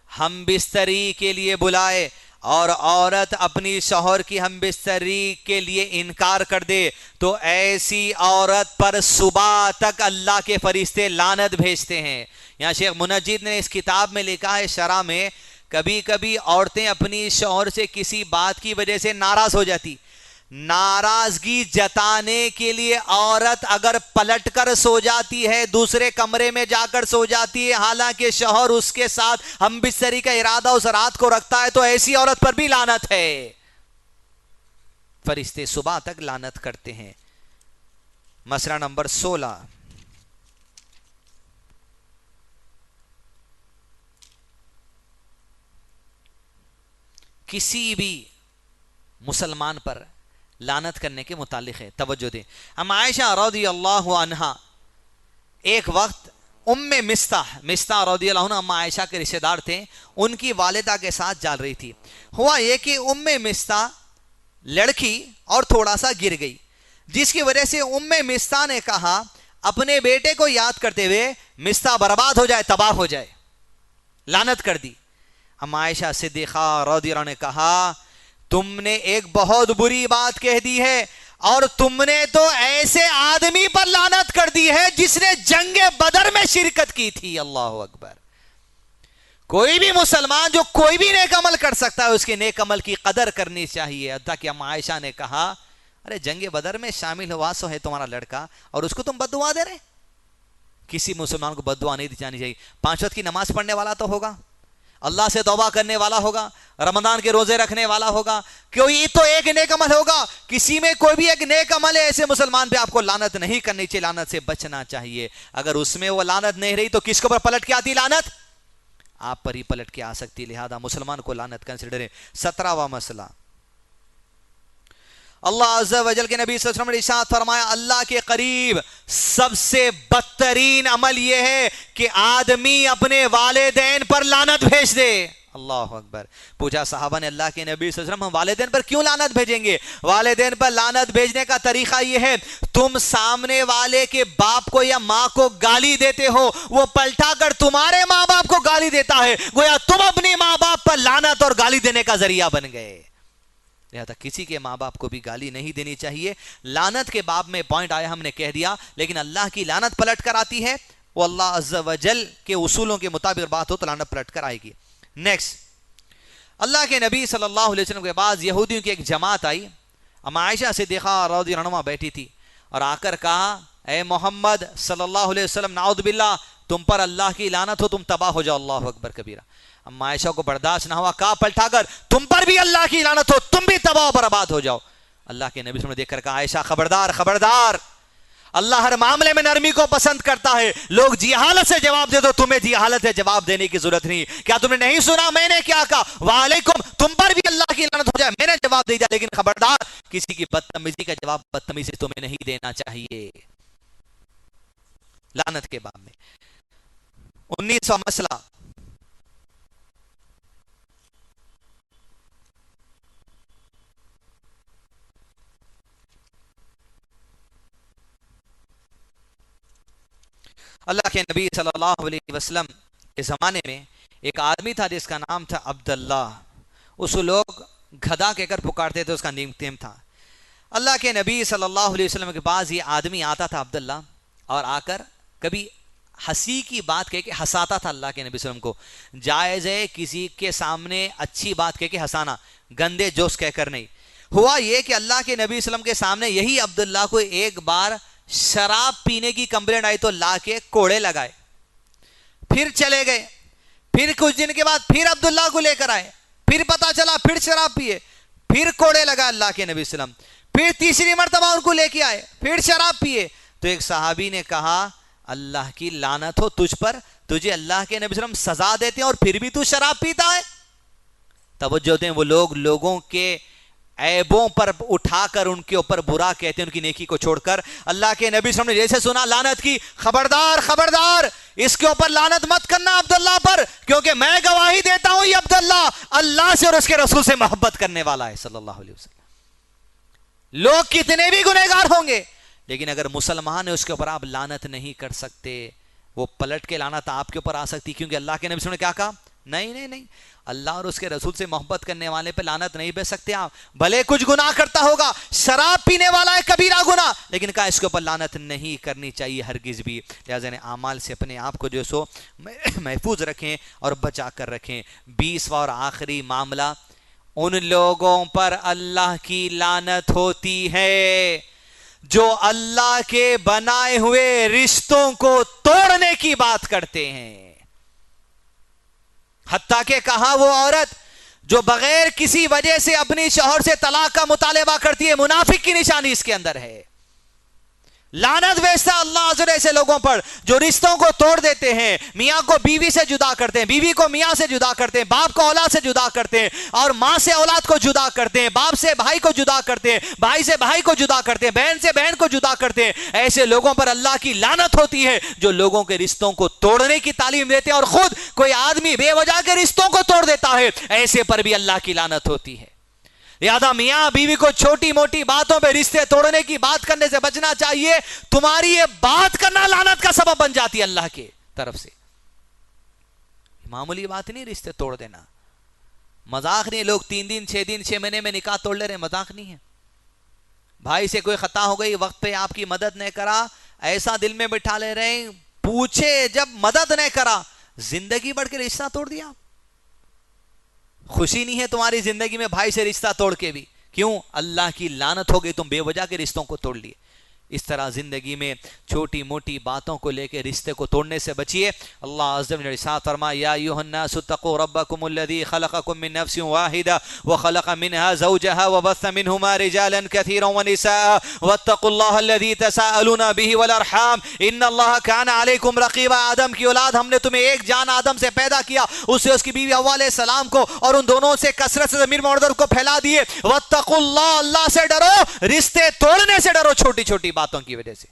S2: ہم بستری کے لیے بلائے اور عورت اپنی شوہر کی ہم بستری کے لیے انکار کر دے تو ایسی عورت پر صبح تک اللہ کے فرشتے لعنت بھیجتے ہیں. یہاں شیخ منجد نے اس کتاب میں لکھا ہے شرح میں، کبھی کبھی عورتیں اپنی شوہر سے کسی بات کی وجہ سے ناراض ہو جاتی. ناراضگی جتانے کے لیے عورت اگر پلٹ کر سو جاتی ہے، دوسرے کمرے میں جا کر سو جاتی ہے، حالانکہ شوہر اس کے ساتھ ہم بستری کا ارادہ اس رات کو رکھتا ہے، تو ایسی عورت پر بھی لعنت ہے. فرشتے صبح تک لعنت کرتے ہیں. مسئلہ نمبر 16، کسی بھی مسلمان پر لعنت کرنے کے متعلق ہے. توجہ دیں. ام عائشہ رضی اللہ عنہا ایک وقت ام مستح رضی اللہ عنہ ام عائشہ کے رشتہ دار تھے، ان کی والدہ کے ساتھ جا رہی تھی. ہوا یہ کہ ام مستح لڑکی اور تھوڑا سا گر گئی، جس کی وجہ سے ام مستح نے کہا اپنے بیٹے کو یاد کرتے ہوئے مستح برباد ہو جائے، تباہ ہو جائے، لعنت کر دی. ام عائشہ صدیقہ رضی اللہ عنہ نے کہا تم نے ایک بہت بری بات کہہ دی ہے، اور تم نے تو ایسے آدمی پر لعنت کر دی ہے جس نے جنگ بدر میں شرکت کی تھی. اللہ اکبر. کوئی بھی مسلمان جو کوئی بھی نیک عمل کر سکتا ہے اس کے نیک عمل کی قدر کرنی چاہیے. حتیٰ کہ ام عائشہ نے کہا ارے جنگ بدر میں شامل ہوا سو ہے تمہارا لڑکا اور اس کو تم بد دعا دے رہے. کسی مسلمان کو بد دعا نہیں دی جانی چاہیے. 5 وقت کی نماز پڑھنے والا تو ہوگا, اللہ سے توبہ کرنے والا ہوگا, رمضان کے روزے رکھنے والا ہوگا, کوئی تو ایک نیک عمل ہوگا. کسی میں کوئی بھی ایک نیک عمل ہے ایسے مسلمان پہ آپ کو لعنت نہیں کرنی چاہیے, لعنت سے بچنا چاہیے. اگر اس میں وہ لعنت نہیں رہی تو کس کے اوپر پلٹ کے آتی لعنت؟ آپ پر ہی پلٹ کے آ سکتی. لہذا مسلمان کو لعنت کنسیڈر ہے. 17واں مسئلہ, اللہ عز و جل کے نبی صلی اللہ علیہ وسلم نے ارشاد فرمایا اللہ کے قریب سب سے بدترین عمل یہ ہے کہ آدمی اپنے والدین پر لعنت بھیج دے. اللہ اکبر. پوچھا صحابہ نے اللہ کے نبی صلی اللہ علیہ وسلم ہم والدین پر کیوں لعنت بھیجیں گے؟ والدین پر لعنت بھیجنے کا طریقہ یہ ہے تم سامنے والے کے باپ کو یا ماں کو گالی دیتے ہو, وہ پلٹا کر تمہارے ماں باپ کو گالی دیتا ہے, گویا تم اپنی ماں باپ پر لعنت اور گالی دینے کا ذریعہ بن گئے. لہذا کسی کے ماں باپ کو بھی گالی نہیں دینی چاہیے. لعنت کے باب میں پوائنٹ آیا ہم نے کہہ دیا, لیکن اللہ کی لعنت پلٹ کر آتی ہے. وہ اللہ عز و جل کے اصولوں کے مطابق بات ہو تو لعنت پلٹ کر آئے گی. نیکسٹ, اللہ کے نبی صلی اللہ علیہ وسلم کے بعد یہودیوں کی ایک جماعت آئی. ام عائشہ صدیقہ رضی اللہ عنہا بیٹھی تھی اور آ کر کہا اے محمد صلی اللہ علیہ وسلم نعوذ باللہ تم پر اللہ کی لعنت ہو, تم تباہ ہو جاؤ. اللہ اکبر کبیرہ. ام عائشہ کو برداشت نہ ہوا, کہا پلٹا کر تم پر بھی اللہ کی لعنت ہو, تم بھی تباہ و برباد ہو جاؤ. اللہ کے نبی صلی اللہ علیہ وسلم نے دیکھ کر کہا عائشہ خبردار خبردار, اللہ ہر معاملے میں نرمی کو پسند کرتا ہے. لوگ جہالت سے جواب دے دو, تمہیں جہالت سے جواب دینے کی ضرورت نہیں. کیا تم نے نہیں سنا میں نے کیا کہا؟ وعلیکم, تم پر بھی اللہ کی لعنت ہو جائے, میں نے جواب دے دیا, لیکن خبردار کسی کی بدتمیزی کا جواب بدتمیزی سے تمہیں نہیں دینا چاہیے. لعنت کے باب میں 19واں مسئلہ, اللہ کے نبی صلی اللہ علیہ وسلم کے زمانے میں ایک آدمی تھا جس کا نام تھا عبداللہ. اس لوگ گدھا کہہ کر پکارتے تھے, اس کا نیم تھا. اللہ کے نبی صلی اللہ علیہ وسلم کے پاس یہ آدمی آتا تھا عبداللہ, اور آ کر کبھی ہنسی کی بات کہہ کے ہنساتا تھا اللہ کے نبی صلی اللہ علیہ وسلم کو. جائز ہے کسی کے سامنے اچھی بات کہہ کے ہنسانا, گندے جوش کہہ کر نہیں. ہوا یہ کہ اللہ کے نبی صلی اللہ علیہ وسلم کے سامنے یہی عبداللہ کو ایک بار شراب پینے کی کمپلینٹ آئی تو لا کے کوڑے لگائے, پھر چلے گئے. پھر کچھ دن کے بعد پھر عبداللہ کو لے کر آئے, پھر پتا چلا پھر شراب پیے, پھر کوڑے لگا اللہ کے نبی صلی اللہ علیہ وسلم. پھر تیسری مرتبہ ان کو لے کے آئے, پھر شراب پیے. تو ایک صحابی نے کہا اللہ کی لعنت ہو تجھ پر, تجھے اللہ کے نبی صلی اللہ علیہ وسلم سزا دیتے ہیں اور پھر بھی تو شراب پیتا ہے. توجہ دیں, وہ لوگ لوگوں کے عیبوں پر اٹھا کر ان کے اوپر برا کہتے ہیں, ان کی نیکی کو چھوڑ کر. اللہ کے نبی صلی اللہ علیہ وسلم نے جیسے سنا لعنت کی, خبردار خبردار اس کے اوپر لعنت مت کرنا عبداللہ پر, کیونکہ میں گواہی دیتا ہوں یہ عبداللہ اللہ سے اور اس کے رسول سے محبت کرنے والا ہے صلی اللہ علیہ وسلم. لوگ کتنے بھی گنہگار ہوں گے, لیکن اگر مسلمان ہے اس کے اوپر آپ لعنت نہیں کر سکتے. وہ پلٹ کے لعنت آپ کے اوپر آ سکتی, کیونکہ اللہ کے نبی صلی اللہ علیہ وسلم نے کیا کہا؟ نہیں, اللہ اور اس کے رسول سے محبت کرنے والے پہ لعنت نہیں بھیج سکتے آپ. بھلے کچھ گناہ کرتا ہوگا, شراب پینے والا ہے کبیرہ گناہ, لیکن کہا اس کے اوپر لعنت نہیں کرنی چاہیے ہرگز بھی. لہٰذا اعمال سے اپنے آپ کو جو سو محفوظ رکھیں اور بچا کر رکھیں. 20واں اور آخری معاملہ, ان لوگوں پر اللہ کی لعنت ہوتی ہے جو اللہ کے بنائے ہوئے رشتوں کو توڑنے کی بات کرتے ہیں. حتیٰ کہ کہا وہ عورت جو بغیر کسی وجہ سے اپنی شوہر سے طلاق کا مطالبہ کرتی ہے, منافق کی نشانی اس کے اندر ہے. لعنت بھیجتا اللہ عز و جل ایسے لوگوں پر جو رشتوں کو توڑ دیتے ہیں, میاں کو بیوی سے جدا کرتے ہیں, بیوی کو میاں سے جدا کرتے ہیں, باپ کو اولاد سے جدا کرتے ہیں, اور ماں سے اولاد کو جدا کرتے ہیں, باپ سے بھائی کو جدا کرتے ہیں, بھائی سے بھائی کو جدا کرتے ہیں, بہن سے بہن کو جدا کرتے ہیں. ایسے لوگوں پر اللہ کی لعنت ہوتی ہے جو لوگوں کے رشتوں کو توڑنے کی تعلیم دیتے ہیں, اور خود کوئی آدمی بے وجہ کے رشتوں کو توڑ دیتا ہے, ایسے پر بھی اللہ کی لعنت ہوتی ہے. لہذا میاں بیوی کو چھوٹی موٹی باتوں پہ رشتے توڑنے کی بات کرنے سے بچنا چاہیے. تمہاری یہ بات کرنا لعنت کا سبب بن جاتی ہے اللہ کے طرف سے. معمولی بات نہیں رشتے توڑ دینا, مذاق نہیں. لوگ 3 دن 6 دن 6 مہینے میں نکاح توڑ لے رہے, مذاق نہیں ہے. بھائی سے کوئی خطا ہو گئی, وقت پہ آپ کی مدد نہیں کرا, ایسا دل میں بٹھا لے رہے ہیں, پوچھے جب مدد نہیں کرا, زندگی بڑھ کے رشتہ توڑ دیا. خوشی نہیں ہے تمہاری زندگی میں بھائی سے رشتہ توڑ کے بھی؟ کیوں؟ اللہ کی لعنت ہو گئی، تم بے وجہ کے رشتوں کو توڑ لیے۔ اس طرح زندگی میں چھوٹی موٹی باتوں کو لے کے رشتے کو توڑنے سے بچیے۔ اللہ عز و جل نے ارشاد فرمایا یا ایھا الناس اتقوا ربکم الذی خلقکم من نفس واحدہ وخلق منها زوجها وبث منهما رجالا كثيرا ونساء واتقوا الله الذي تساءلون به والارحام ان اللہ كان علیکم رقیبا۔ آدم کی اولاد ہم نے تمہیں ایک جان آدم سے پیدا کیا، اس سے اس کی بیوی حوا علیہ السلام کو، اور ان دونوں سے کثرت سے ضمیر مؤنث کو پھیلا دیے۔ واتقوا اللہ، اللہ سے ڈرو، رشتے توڑنے سے ڈرو چھوٹی چھوٹی باتوں کی وجہ سے۔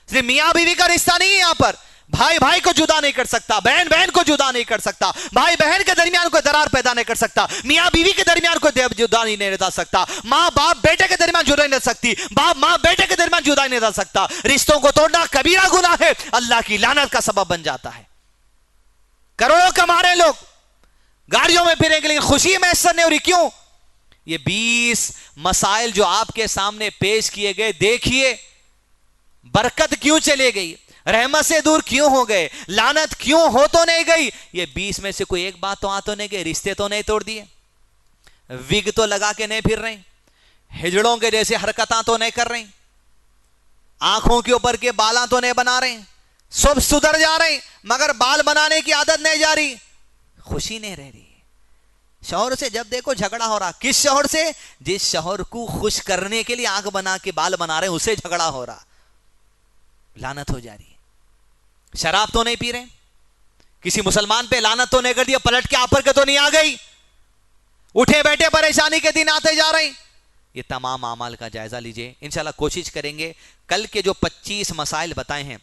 S2: صرف میاں بیوی کا رشتہ نہیں ہے یہاں پر، بھائی بھائی کو جدا نہیں کر سکتا، بہن بہن کو جدا نہیں کر سکتا، بھائی بہن کے درمیان کوئی درار پیدا نہیں کر سکتا، میاں بیوی کے درمیان کوئی جدا نہیں رہ سکتا، ماں باپ بیٹے کے درمیان جدا نہیں رہ سکتی، باپ ماں بیٹے کے درمیان جدا نہیں رہ سکتا۔ رشتوں کو توڑنا کبیرہ گناہ ہے، اللہ کی لعنت کا سبب بن جاتا ہے۔ کروڑوں کما رہے لوگ، گاڑیوں میں پھریں گے، لیکن خوشی میسر نہیں ہو رہی، کیوں؟ یہ 20 مسائل جو آپ کے سامنے پیش کیے گئے، دیکھیے برکت کیوں چلے گئی، رحمت سے دور کیوں ہو گئے، لعنت کیوں ہو تو نہیں گئی؟ یہ 20 میں سے کوئی ایک بات تو تو نہیں گئی، رشتے تو نہیں توڑ دیے، وگ تو لگا کے نہیں پھر رہے، ہجڑوں کے جیسے حرکتاں تو نہیں کر رہے، آنکھوں کے اوپر کے بالاں تو نہیں بنا رہے، سب سدھر جا رہے، مگر بال بنانے کی عادت نہیں جا رہی، خوشی نہیں رہ رہی۔ شوہر سے جب دیکھو جھگڑا ہو رہا، کس شوہر سے؟ جس شوہر کو خوش کرنے کے لیے آنکھ بنا کے بال بنا رہے ہیں، اسے جھگڑا ہو رہا، لعنت ہو جا رہی ہے۔ شراب تو نہیں پی رہے، کسی مسلمان پہ لعنت تو نہیں کر دیا، پلٹ کے آپر کے تو نہیں آ گئی، اٹھے بیٹھے پریشانی کے دن آتے جا رہے ہیں۔ یہ تمام اعمال کا جائزہ لیجئے، انشاءاللہ کوشش کریں گے کل کے جو 25 مسائل بتائے ہیں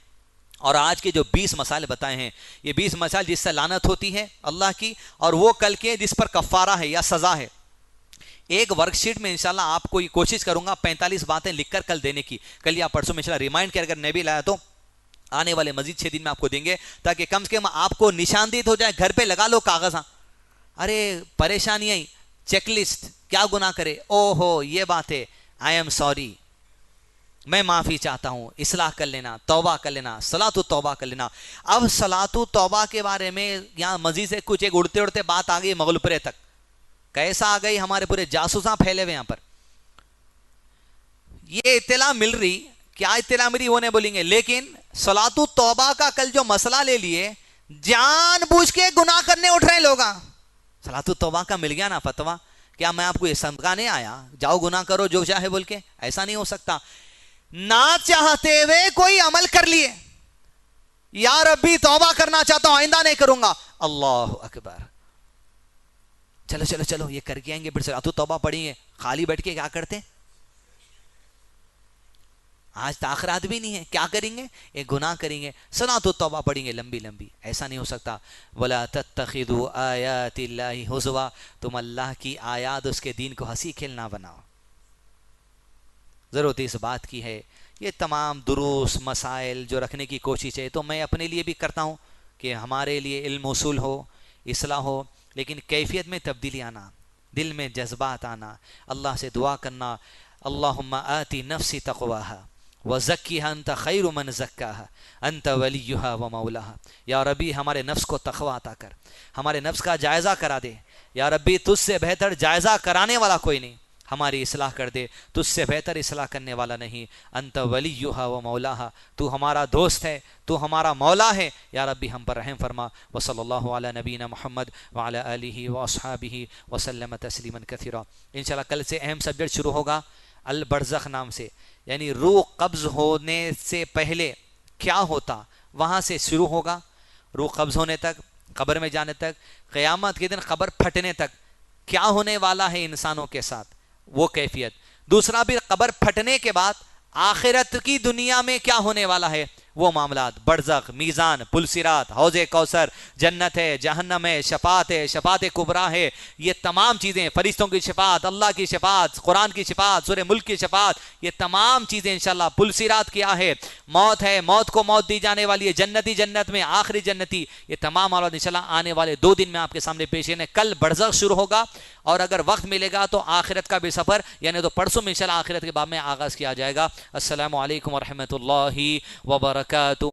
S2: اور آج کے جو 20 مسائل بتائے ہیں، یہ 20 مسائل جس سے لعنت ہوتی ہے اللہ کی، اور وہ کل کے جس پر کفارہ ہے یا سزا ہے۔ ایک ورک شیٹ میں انشاءاللہ آپ کو یہ کوشش کروں گا 45 باتیں لکھ کر کل دینے کی، کل یا پرسوں میں انشاءاللہ ریمائنڈ کر، اگر نہیں بھی لایا تو آنے والے مزید 6 دن میں آپ کو دیں گے، تاکہ کم سے کم آپ کو نشاندہی ہو جائے، گھر پہ لگا لو کاغذ، ہاں ارے پریشانی آئی، چیک لسٹ، کیا گناہ کرے، او ہو یہ بات ہے، آئی ایم سوری، میں معافی چاہتا ہوں، اصلاح کر لینا، توبہ کر لینا، صلاۃ التوبہ کر لینا۔ اب صلاۃ التوبہ کے بارے میں یہاں مزید سے کچھ ایک اڑتے اڑتے بات آ گئی مغلپرے تک، کیسا آ گئی، ہمارے پورے جاسوساں پھیلے ہوئے یہاں پر، یہ اطلاع مل رہی، کیا اطلاع ملی وہ نہیں بولیں گے، لیکن صلاۃ التوبہ کا کل جو مسئلہ لے لیے، جان بوجھ کے گناہ کرنے اٹھ رہے لوگ، صلاۃ التوبہ کا مل گیا نا فتویٰ، کیا میں آپ کو یہ سمجھانے آیا جاؤ گناہ کرو جو چاہے بول کے؟ ایسا نہیں ہو سکتا، نہ چاہتے ہوئے کوئی عمل کر لیے، یا ربی توبہ کرنا چاہتا ہوں آئندہ نہیں کروں گا، اللہ اکبر، چلو چلو چلو یہ کر کے آئیں گے، پھر صلاۃ التوبہ پڑھیں گے، خالی بیٹھ کے کیا کرتے؟ آج تاخرات بھی نہیں ہے، کیا کریں گے؟ ایک گناہ کریں گے، صلاۃ التوبہ پڑھیں گے لمبی لمبی، ایسا نہیں ہو سکتا۔ وَلَا تَتَّخِذُوا آیَاتِ اللَّهِ ہُزُوًا، تم اللہ کی آیات اس کے دین کو ہنسی کھیلنا بناؤ۔ ضرورت اس بات کی ہے، یہ تمام دروس مسائل جو رکھنے کی کوشش ہے تو میں اپنے لیے بھی کرتا ہوں کہ ہمارے لیے علم وصول ہو، اصلاح ہو، لیکن کیفیت میں تبدیلی آنا، دل میں جذبات آنا، اللہ سے دعا کرنا، اللہم آتی نفسی تقواہا وزکیہا انت خیر من زکاہا انت ولیہا ومولاہا، یا ربی ہمارے نفس کو تقوی عطا کر، ہمارے نفس کا جائزہ کرا دے، یا ربی تجھ سے بہتر جائزہ کرانے والا کوئی نہیں، ہماری اصلاح کر دے، تجھ سے بہتر اصلاح کرنے والا نہیں، انت ولیہا و مولاہا، تو ہمارا دوست ہے، تو ہمارا مولا ہے، یا ربی ہم پر رحم فرما۔ وصلی اللہ علی نبینا محمد وعلی آلہ واصحابہ وسلم تسلیما کثیرا۔ انشاءاللہ کل سے اہم سبجیکٹ شروع ہوگا البرزخ نام سے، یعنی روح قبض ہونے سے پہلے کیا ہوتا، وہاں سے شروع ہوگا، روح قبض ہونے تک، قبر میں جانے تک، قیامت کے دن قبر پھٹنے تک کیا ہونے والا ہے انسانوں کے ساتھ، وہ کیفیت۔ دوسرا بھی قبر پھٹنے کے بعد آخرت کی دنیا میں کیا ہونے والا ہے، وہ معاملات، برزخ، میزان، پل صراط، حوض کوثر، جنت ہے، جہنم ہے، شفاعت ہے، شفاعت کبریٰ ہے، یہ تمام چیزیں، فرشتوں کی شفاعت، اللہ کی شفاعت، قرآن کی شفاعت، سورہ ملک کی شفاعت، یہ تمام چیزیں انشاءاللہ، پل صراط کیا ہے، موت ہے، موت کو موت دی جانے والی ہے، جنتی جنت میں، آخری جنتی، یہ تمام معاملات انشاءاللہ آنے والے 2 دن میں آپ کے سامنے پیش ہیں۔ کل برزخ شروع ہوگا، اور اگر وقت ملے گا تو آخرت کا بھی سفر، یعنی تو پرسوں میں انشاءاللہ آخرت کے باب میں آغاز کیا جائے گا۔ السلام علیکم ورحمۃ اللہ وبرکاتہ۔